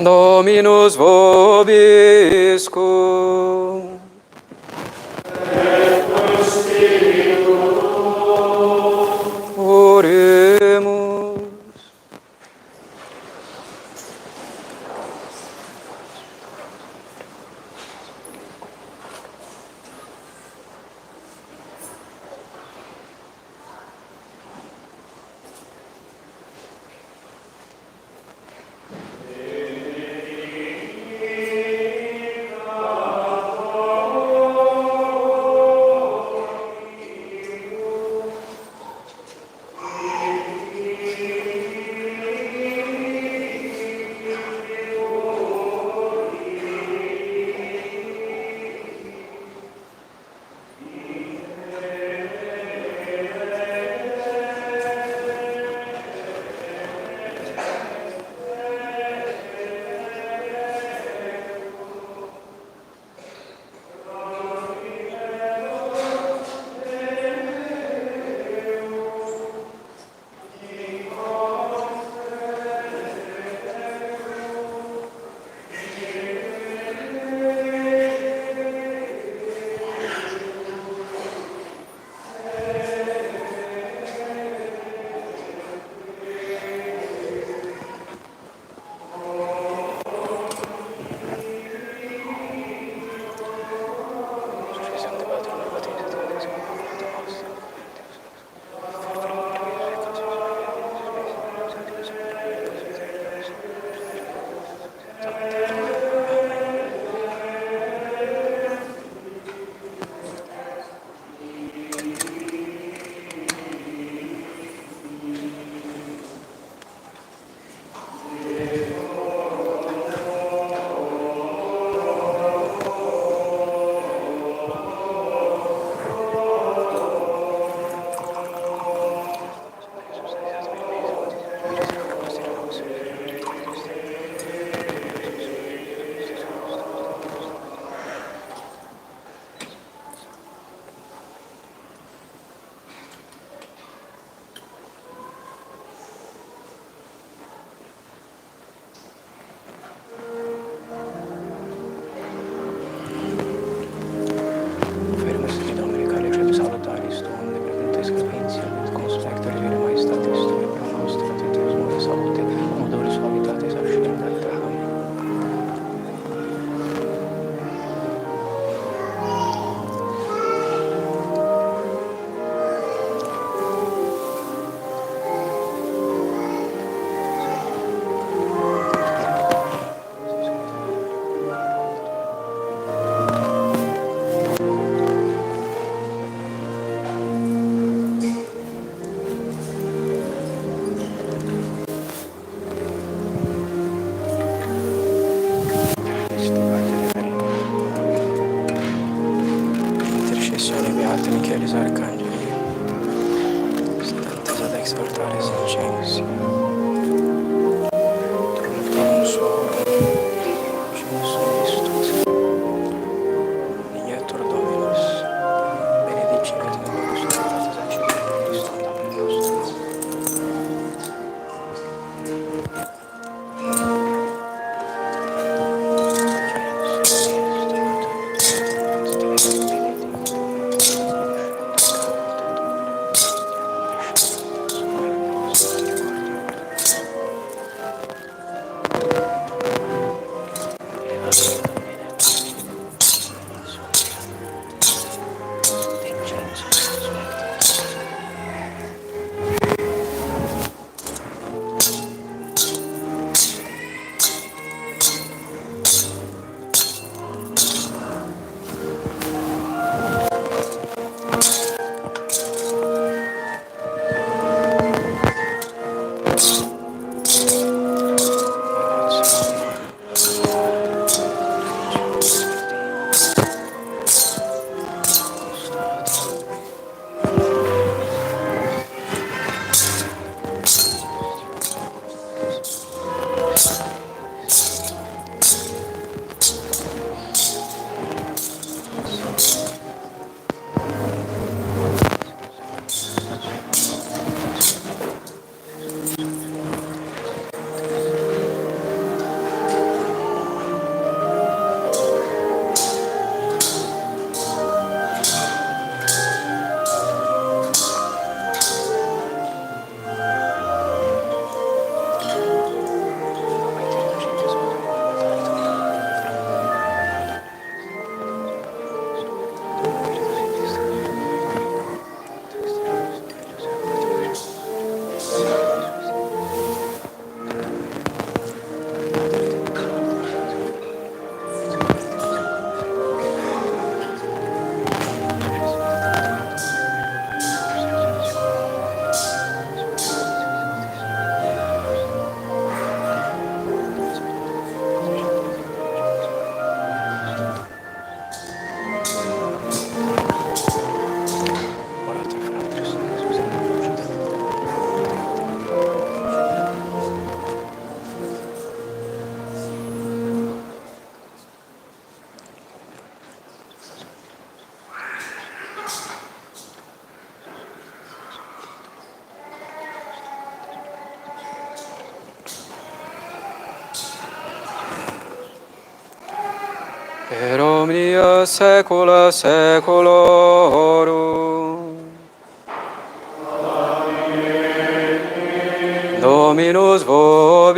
Dominus vobiscum. Oremos. Fermus et Dominicale Tribus Salutaris tuum liberentes Provincia, conspector Vere Maestatis Tui pro nostra Deus Mori Salute, modoris suavitatis ascendata. Amen. Intercessione beati Michele Arcangeli, stantes ad exaltares incensi, truntum suorum, census istus, Igniatur Dominus, benedicere et nobis Dominatis accidere Christum Domini nostrum. per omnia saecula saeculorum. Dominus vobiscum.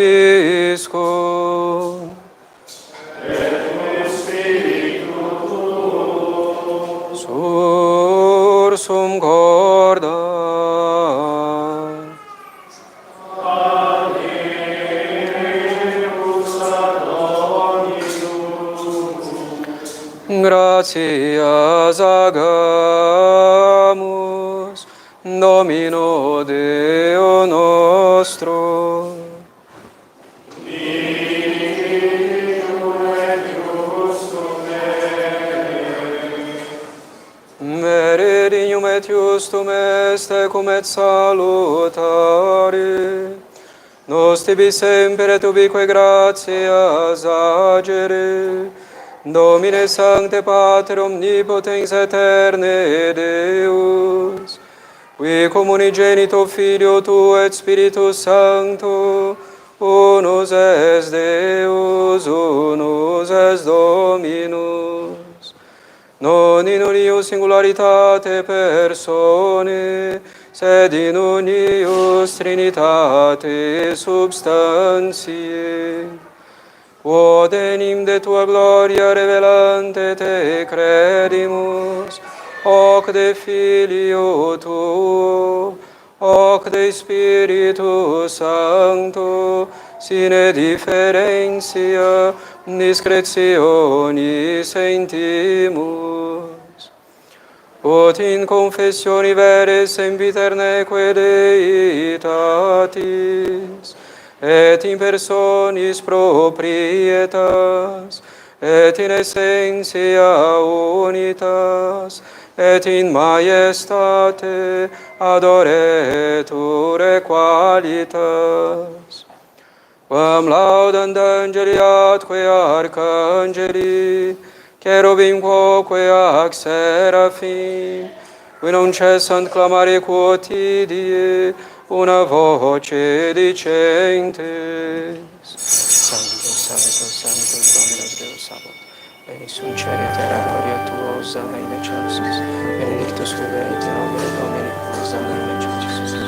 Sursum corda. Gratias agamus Domino Deo nostro. Meridium et justum est cum et salutare. Nos tibi semper et ubique gratias agere. Domine Sancte Pater Omnipotens Aeterne Deus, qui cum unigenito Filio Tu et Spiritus Sancto, unus es Deus, unus es Dominus, non in unius singularitate persone, sed in unius Trinitate substantiae. Quod enim de tua gloria revelante te credimus, hoc de Filio tuo, hoc de Spiritus Sancto, sine differentia, discretionis sentimus. Ut in confessioni veres sempiterneque Deitatis, et in personis proprietas, et in essentia unitas, et in majestate adoretur qualitas. Quam laudant angeli atque arcangeli, cherubim quoque ac seraphim, qui non cessant clamare quotidie, una voce dicentes. Santo, Santo, Santo, Dominus Deus Sabaoth, benedictus in cielo et terra, gloria Tua, Hosanna in excelsis, benedictus qui venit in nomine Domini, Hosanna in excelsis.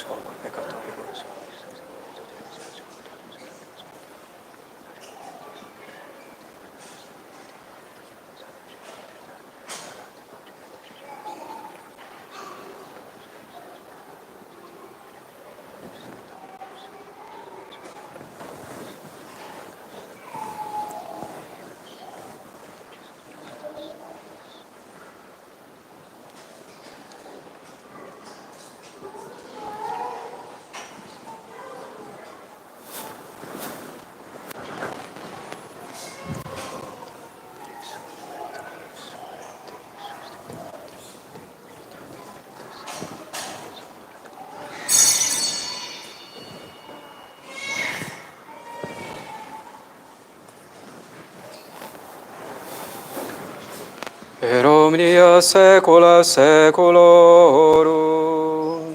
como peccatoribus. Per omnia saecula saeculorum.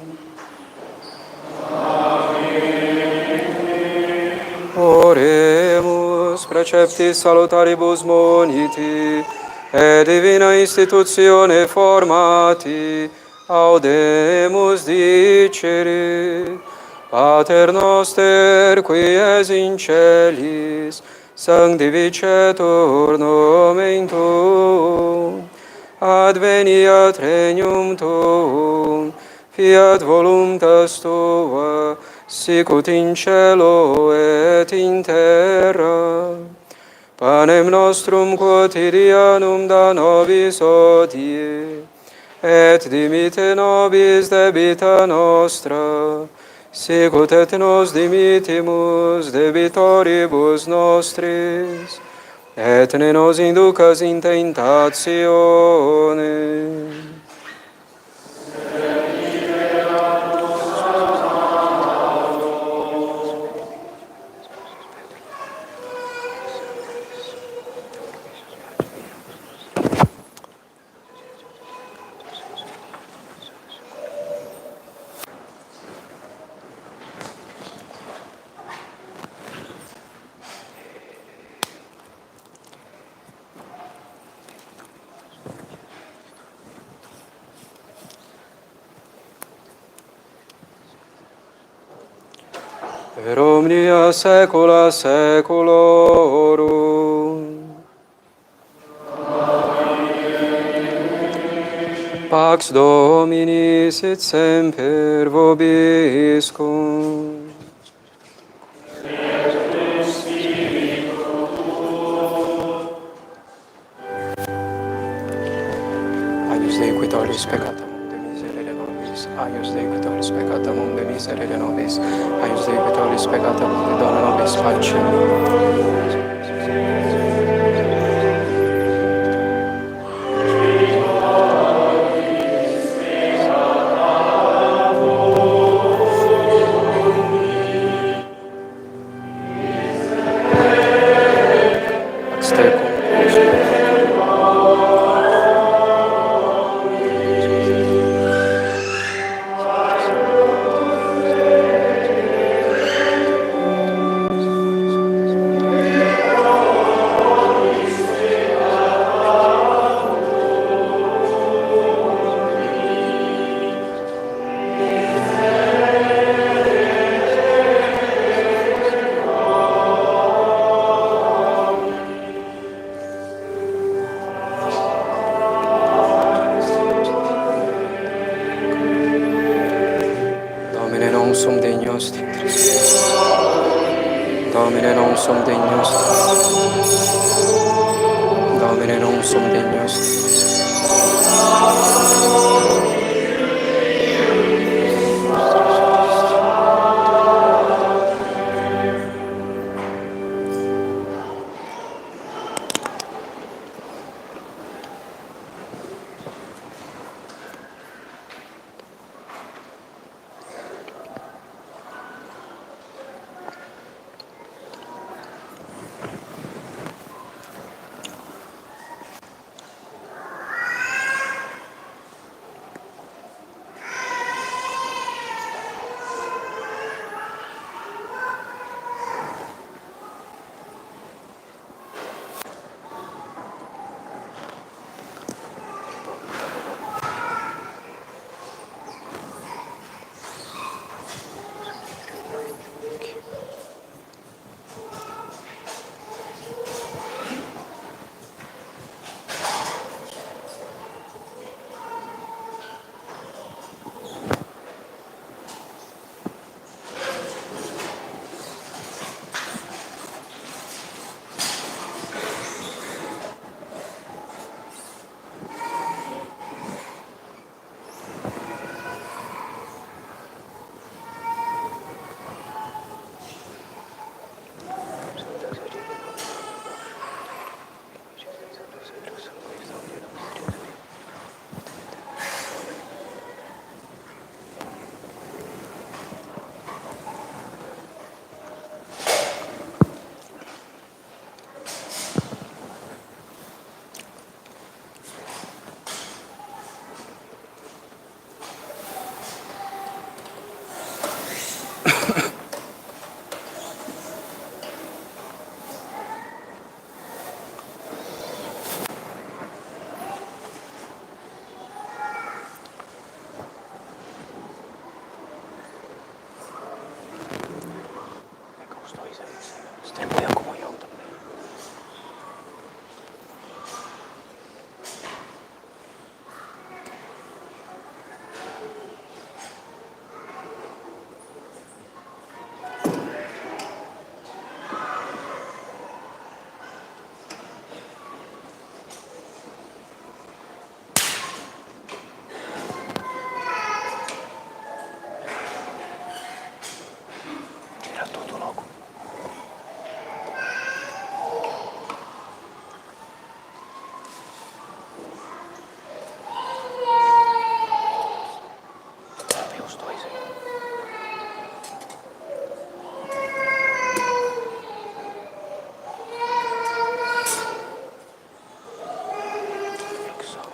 Oremus preceptis salutaribus moniti, et divina institutione formati, audemus dicere, Pater noster, qui es in celis, sanctificetur nomen tuum, adveniat regnum tuum, fiat voluntas tua, sicut in cielo et in terra. Panem nostrum quotidianum da nobis hodie, et dimitte nobis debita nostra, sicut et nos dimittimus debitoribus nostris, et ne nos inducas in tentatione, per omnia saecula saeculorum. Pax Domini sit semper vobiscum. Agnus Dei qui tollis peccatum de miserere nobis. Agnus Dei qui tollis peccatum de miserere nobis. Agnus Dei qui tollis peccatum de dona nobis pacem. Pax tecum. Domine non sum dignos Domine non sum dignos Domine non sum dignos Distribui a comunhão também. Tira tudo logo. Vem os dois aí. Flexão.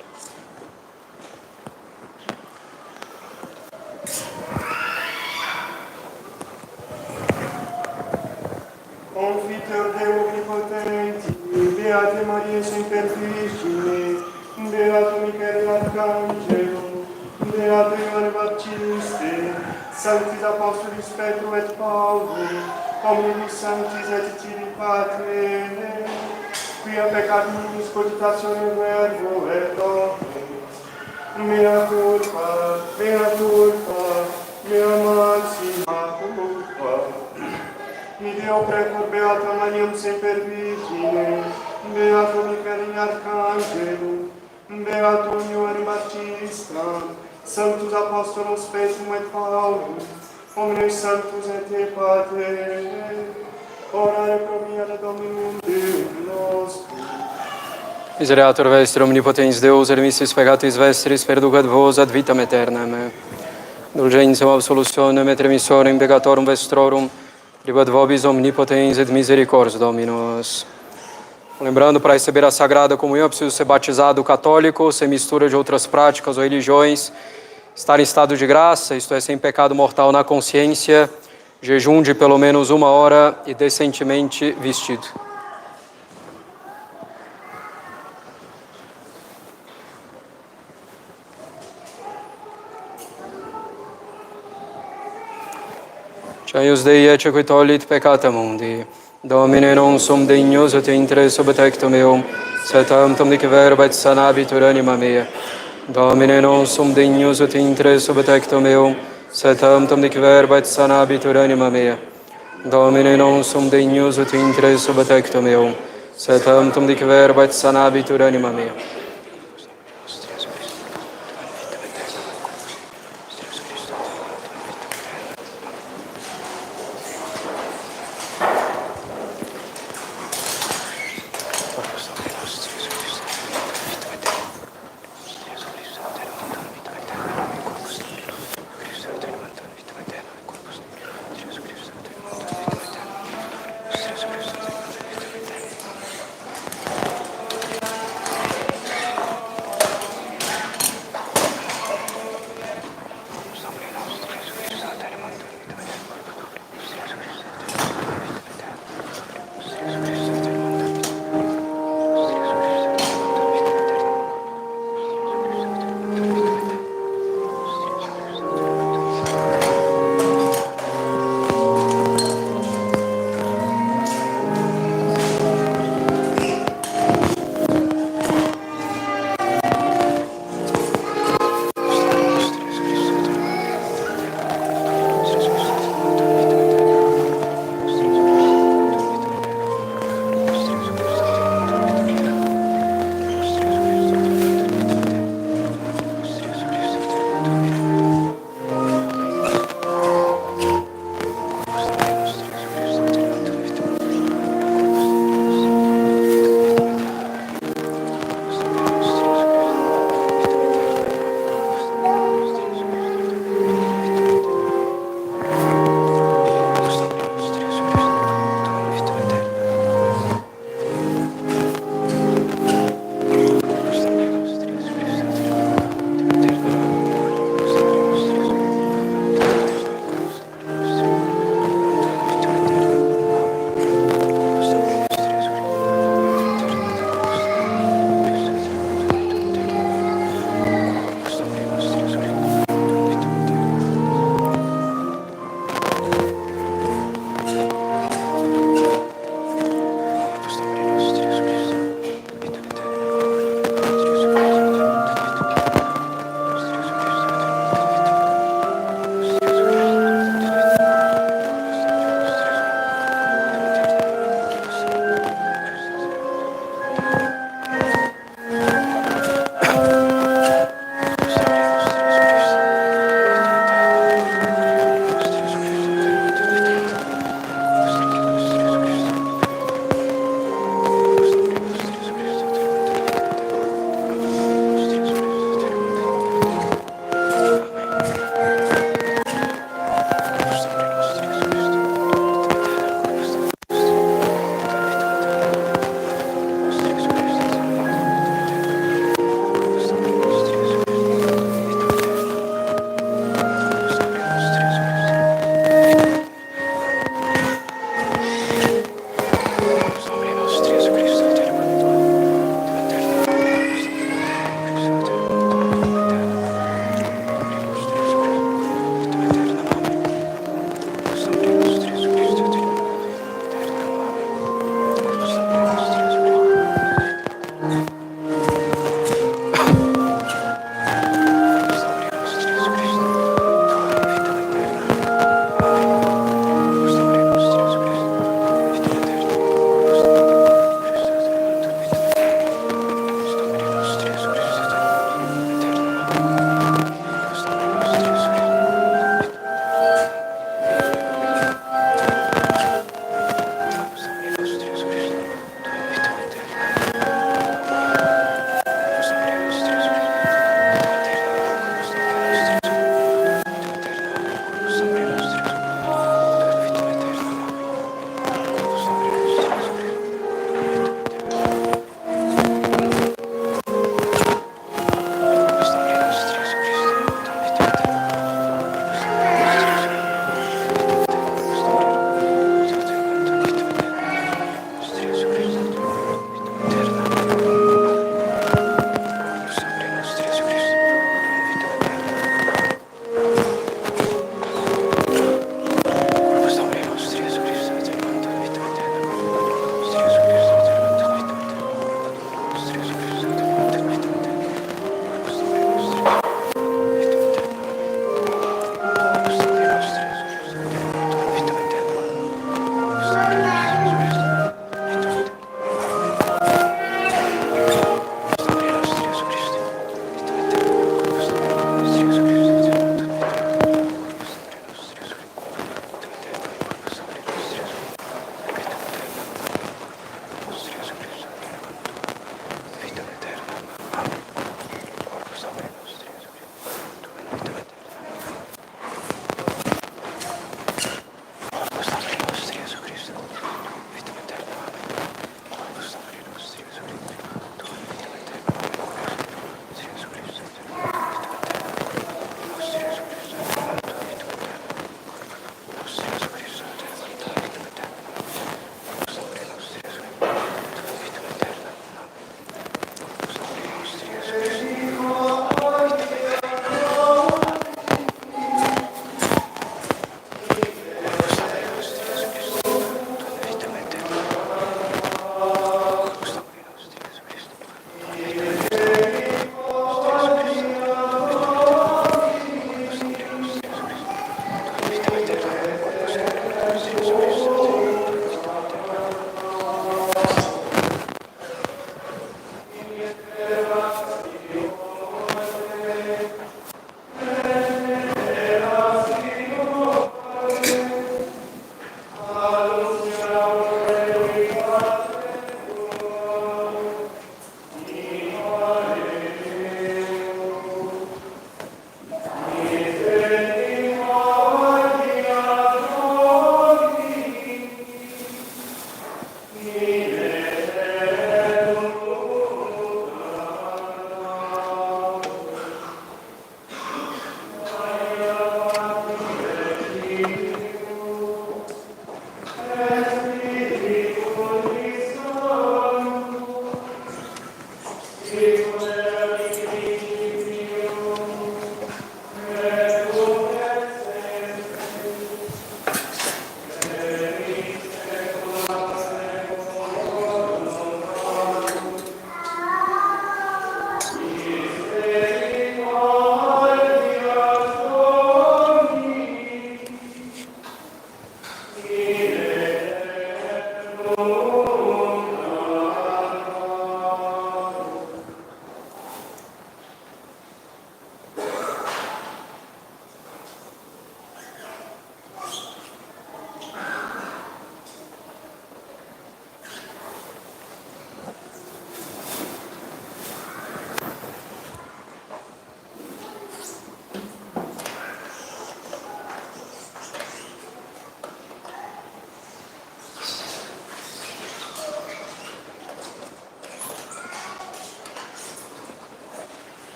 Confitor Deo Omnipotenti, Beate Maria Semper Virgine, Beato Michele Arcangelo, Beato Ioanne Baptiste, Sanctis Apostolis Petro et Pauli, omnibus sanctis et civili Patre, quia peccabimus cogitatione verbo et opus, mea culpa, mea maxima culpa. Ideo precor Beata Mariam Semper Virgine, Beato Michele Arcangelo, Beato Ioanne Baptista, Sanctus Apostolos Petrum et Paulus, omnes sanctus et te Patre, ora pro via de Dominum Deum nostrum. Misereatur vestre omnipotens Deus, et missis peccatis vestris perducat vos ad vitam aeternam. Indulgentiam absolutionem et remissorem peccatorum vestrorum, privat vobis omnipotens et misericors Dominus. Lembrando, para receber a Sagrada Comunhão, é preciso ser batizado católico, sem mistura de outras práticas ou religiões, estar em estado de graça, isto é, sem pecado mortal na consciência, jejum de pelo menos 1 hora e decentemente vestido. Eius Dei ecce qui tollit peccata mundi. Domine non sum dignos et intre subtectum meum, sed tantum dic verba et sanabitur anima mea. Domine non sum dignos et intre subtectum meum, sed tantum dic verba et sanabitur anima mea. Domine non sum dignos et intre subtectum meum, sed tantum dic verba et sanabitur anima mea.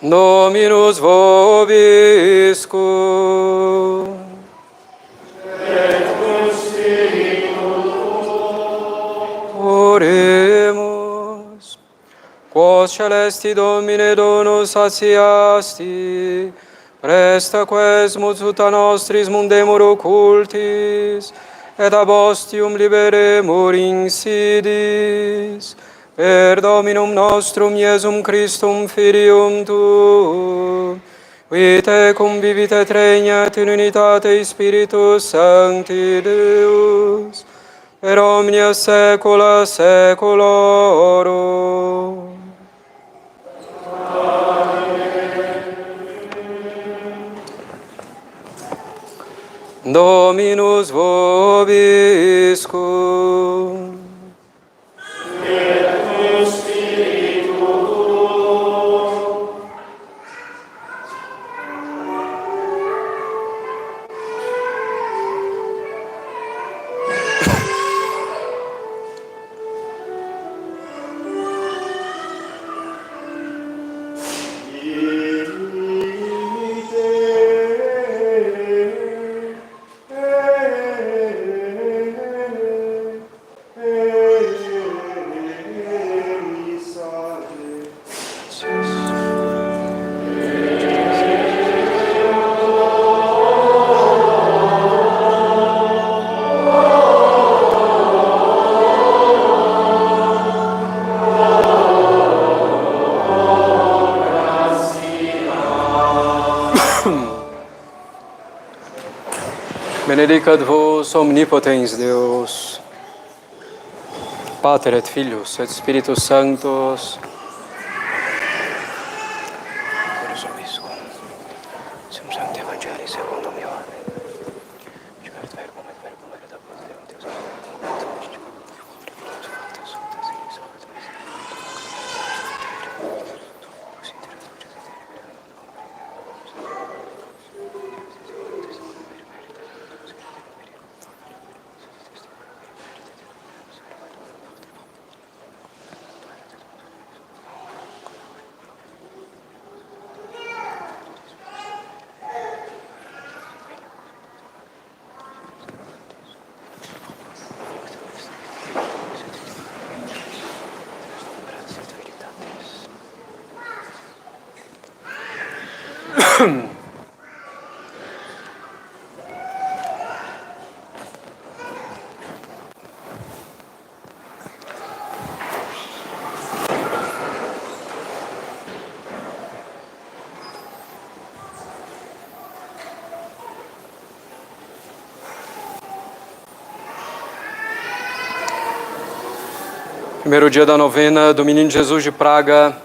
Dominus vobiscum. Oremus. Quos celesti Domine donus satiasti, presta quesmus ut a nostris mundemur occultis, et ab ostium liberemur insidis, per Dominum nostrum Iesum Christum Filium Tuum, qui te convivit et regnat in unitate Spiritus Sancti Deus, per omnia saecula saeculorum. Dominus vobiscum. Benedicat vos omnipotens Deus, Pater et Filius et Spiritus Sanctus. Corus vobiscum, sum sancti Evangelii secundum Ioannem. Fiat verbum et verbum erat apud Deum, Deus Primeiro dia da novena do Menino Jesus de Praga,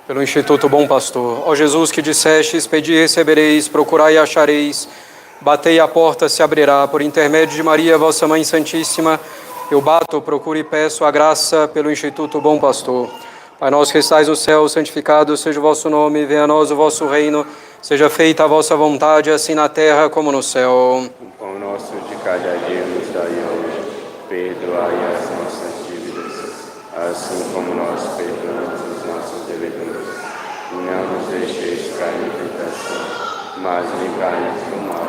pelo Instituto Bom Pastor. Ó Jesus, que dissestes, pedi e recebereis, procurai e achareis, batei a porta se abrirá. Por intermédio de Maria, vossa Mãe Santíssima, eu bato, procuro e peço a graça pelo Instituto Bom Pastor. Pai nosso que estais no céu, santificado seja o vosso nome, venha a nós o vosso reino, seja feita a vossa vontade, assim na terra como no céu. O pão nosso de cada dia nos dai hoje, perdoai as nossas dívidas, assim como nós perdoamos os nossos devedores. E não nos deixeis cair em tentação, mas livrai-nos do mal.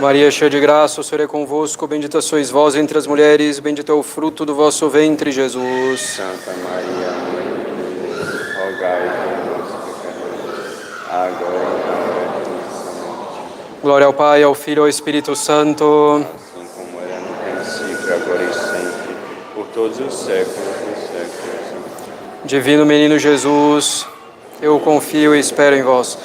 Maria, cheia de graça, o Senhor é convosco, bendita sois vós entre as mulheres, bendito é o fruto do vosso ventre, Jesus. Santa Maria, Mãe de Deus, rogai por nós, pecadores, agora e na hora de nossa morte. Glória ao Pai, ao Filho e ao Espírito Santo. Assim como era no princípio, agora e sempre, por todos os séculos dos séculos. Divino Menino Jesus, eu confio e espero em vós.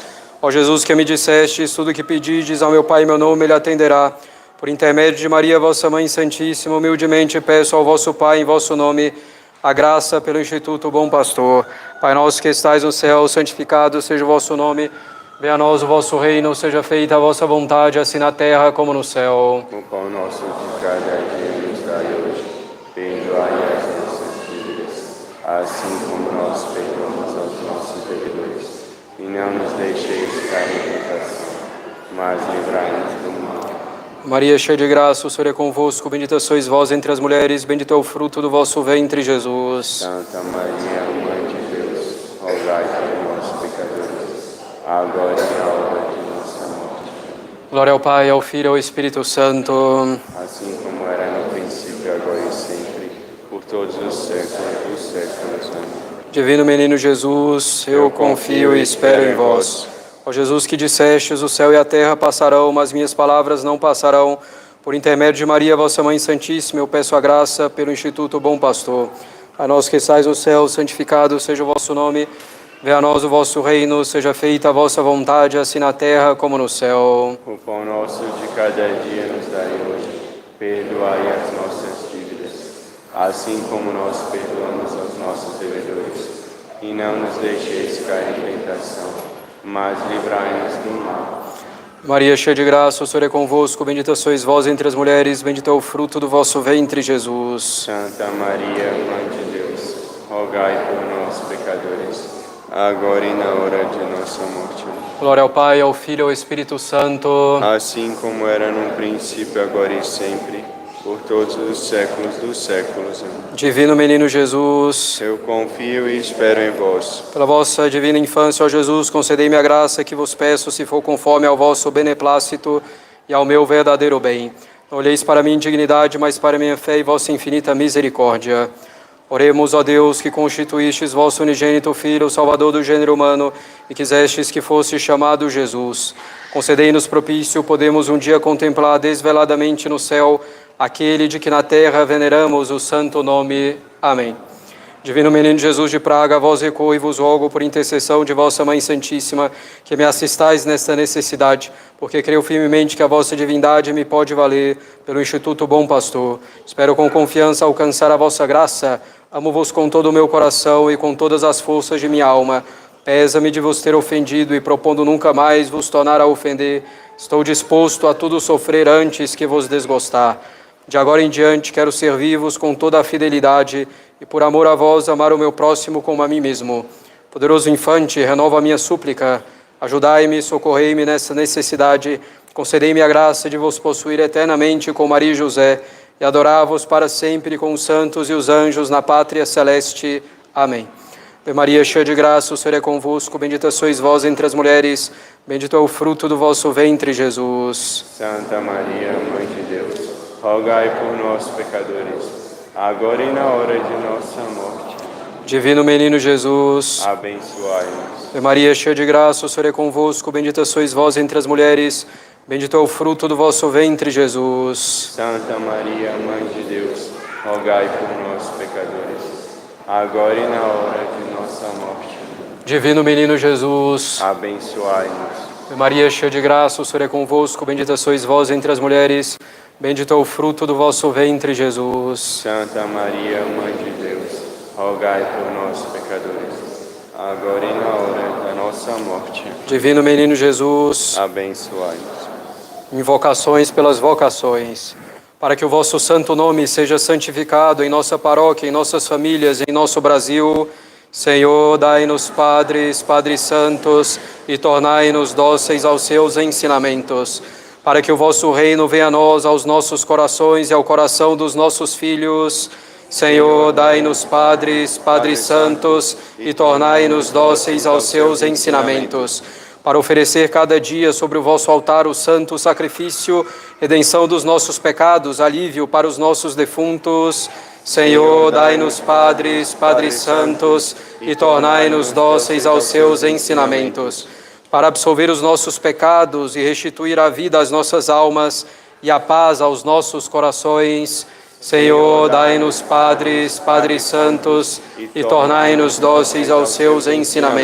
Ó Jesus, que me dissestes, tudo que pedides ao meu Pai em meu nome, Ele atenderá. Por intermédio de Maria, vossa Mãe Santíssima, humildemente peço ao vosso Pai, em vosso nome, a graça pelo Instituto Bom Pastor. Pai nosso que estais no céu, santificado seja o vosso nome. Venha a nós o vosso reino, seja feita a vossa vontade, assim na terra como no céu. O pão nosso de cada dia nos dai hoje, perdoai as nossas dívidas, assim como nós perdoamos aos nossos devedores. E não nos deixeis cair em tentação, mas livrai-nos do mal. Maria, cheia de graça, o Senhor é convosco, bendita sois vós entre as mulheres, bendito é o fruto do vosso ventre, Jesus. Santa Maria, Mãe de Deus, rogai por nós, pecadores, agora e na hora de nossa morte. Glória ao Pai, ao Filho e ao Espírito Santo. Assim como era no princípio, agora e sempre, por todos os séculos dos séculos. Amém. Divino Menino Jesus, eu confio e espero em vós. Ó Jesus, que dissestes, o céu e a terra passarão, mas minhas palavras não passarão. Por intermédio de Maria, vossa Mãe Santíssima, eu peço a graça pelo Instituto Bom Pastor. A nós que estais no céu, santificado seja o vosso nome. Venha a nós o vosso reino, seja feita a vossa vontade, assim na terra como no céu. O pão nosso de cada dia nos dai hoje, perdoai as nossas dívidas, assim como nós perdoamos aos nossos devedores. E não nos deixeis cair em tentação, mas livrai-nos do mal. Maria, cheia de graça, o Senhor é convosco, bendita sois vós entre as mulheres, bendito é o fruto do vosso ventre, Jesus. Santa Maria, Mãe de Deus, rogai por nós, pecadores, agora e na hora de nossa morte. Glória ao Pai, ao Filho e ao Espírito Santo. Assim como era no princípio, agora e sempre, por todos os séculos dos séculos. Divino Menino Jesus, Eu confio e espero em vós. pela vossa divina infância, ó Jesus, concedei-me a graça que vos peço, se for conforme ao vosso beneplácito e ao meu verdadeiro bem. Não olheis para a minha indignidade, mas para a minha fé e vossa infinita misericórdia. Oremos, ó Deus, que constituístes vosso unigênito Filho, Salvador do gênero humano, e quisestes que fosse chamado Jesus. Concedei-nos propício, podemos um dia contemplar desveladamente no céu aquele de que na terra veneramos o santo nome. Amém. Divino Menino Jesus de Praga, a vós recorro e vos rogo por intercessão de vossa Mãe Santíssima, que me assistais nesta necessidade, porque creio firmemente que a vossa divindade me pode valer pelo Instituto Bom Pastor. Espero com confiança alcançar a vossa graça. Amo-vos com todo o meu coração e com todas as forças de minha alma. Pesa-me de vos ter ofendido e propondo nunca mais vos tornar a ofender. Estou disposto a tudo sofrer antes que vos desgostar. De agora em diante quero servir-vos com toda a fidelidade e por amor a vós amar o meu próximo como a mim mesmo. Poderoso infante, renova a minha súplica. Ajudai-me, socorrei-me nessa necessidade. Concedei-me a graça de vos possuir eternamente com Maria e José e adorar-vos para sempre com os santos e os anjos na pátria celeste. Amém. Ave Maria, cheia de graça, o Senhor é convosco. Bendita sois vós entre as mulheres. Bendito é o fruto do vosso ventre, Jesus. Santa Maria, Mãe de Deus, rogai por nós, pecadores, agora e na hora de nossa morte. Divino Menino Jesus, Abençoai-nos. Ave Maria, cheia de graça, o Senhor é convosco. Bendita sois vós entre as mulheres. Bendito é o fruto do vosso ventre, Jesus. Santa Maria, Mãe de Deus, rogai por nós, pecadores, agora e na hora de nossa morte. Divino Menino Jesus, Abençoai-nos. Ave Maria, cheia de graça, o Senhor é convosco. Bendita sois vós entre as mulheres. Bendito é o fruto do vosso ventre, Jesus. Santa Maria, Mãe de Deus, rogai por nós, pecadores, agora e na hora da nossa morte. Divino Menino Jesus, Abençoai-nos. invocações pelas vocações. Para que o vosso santo nome seja santificado em nossa paróquia, em nossas famílias, em nosso Brasil. Senhor, dai-nos padres, padres santos, e tornai-nos dóceis aos seus ensinamentos. Para que o vosso reino venha a nós, aos nossos corações e ao coração dos nossos filhos. Senhor, dai-nos padres, padres santos, e tornai-nos dóceis aos seus ensinamentos. Para oferecer cada dia sobre o vosso altar o santo sacrifício, redenção dos nossos pecados, alívio para os nossos defuntos. Senhor, dai-nos padres, padres santos, e tornai-nos dóceis aos seus ensinamentos. Para absolver os nossos pecados e restituir a vida às nossas almas e a paz aos nossos corações. Senhor, dai-nos padres, padres santos, e tornai-nos dóceis aos seus ensinamentos.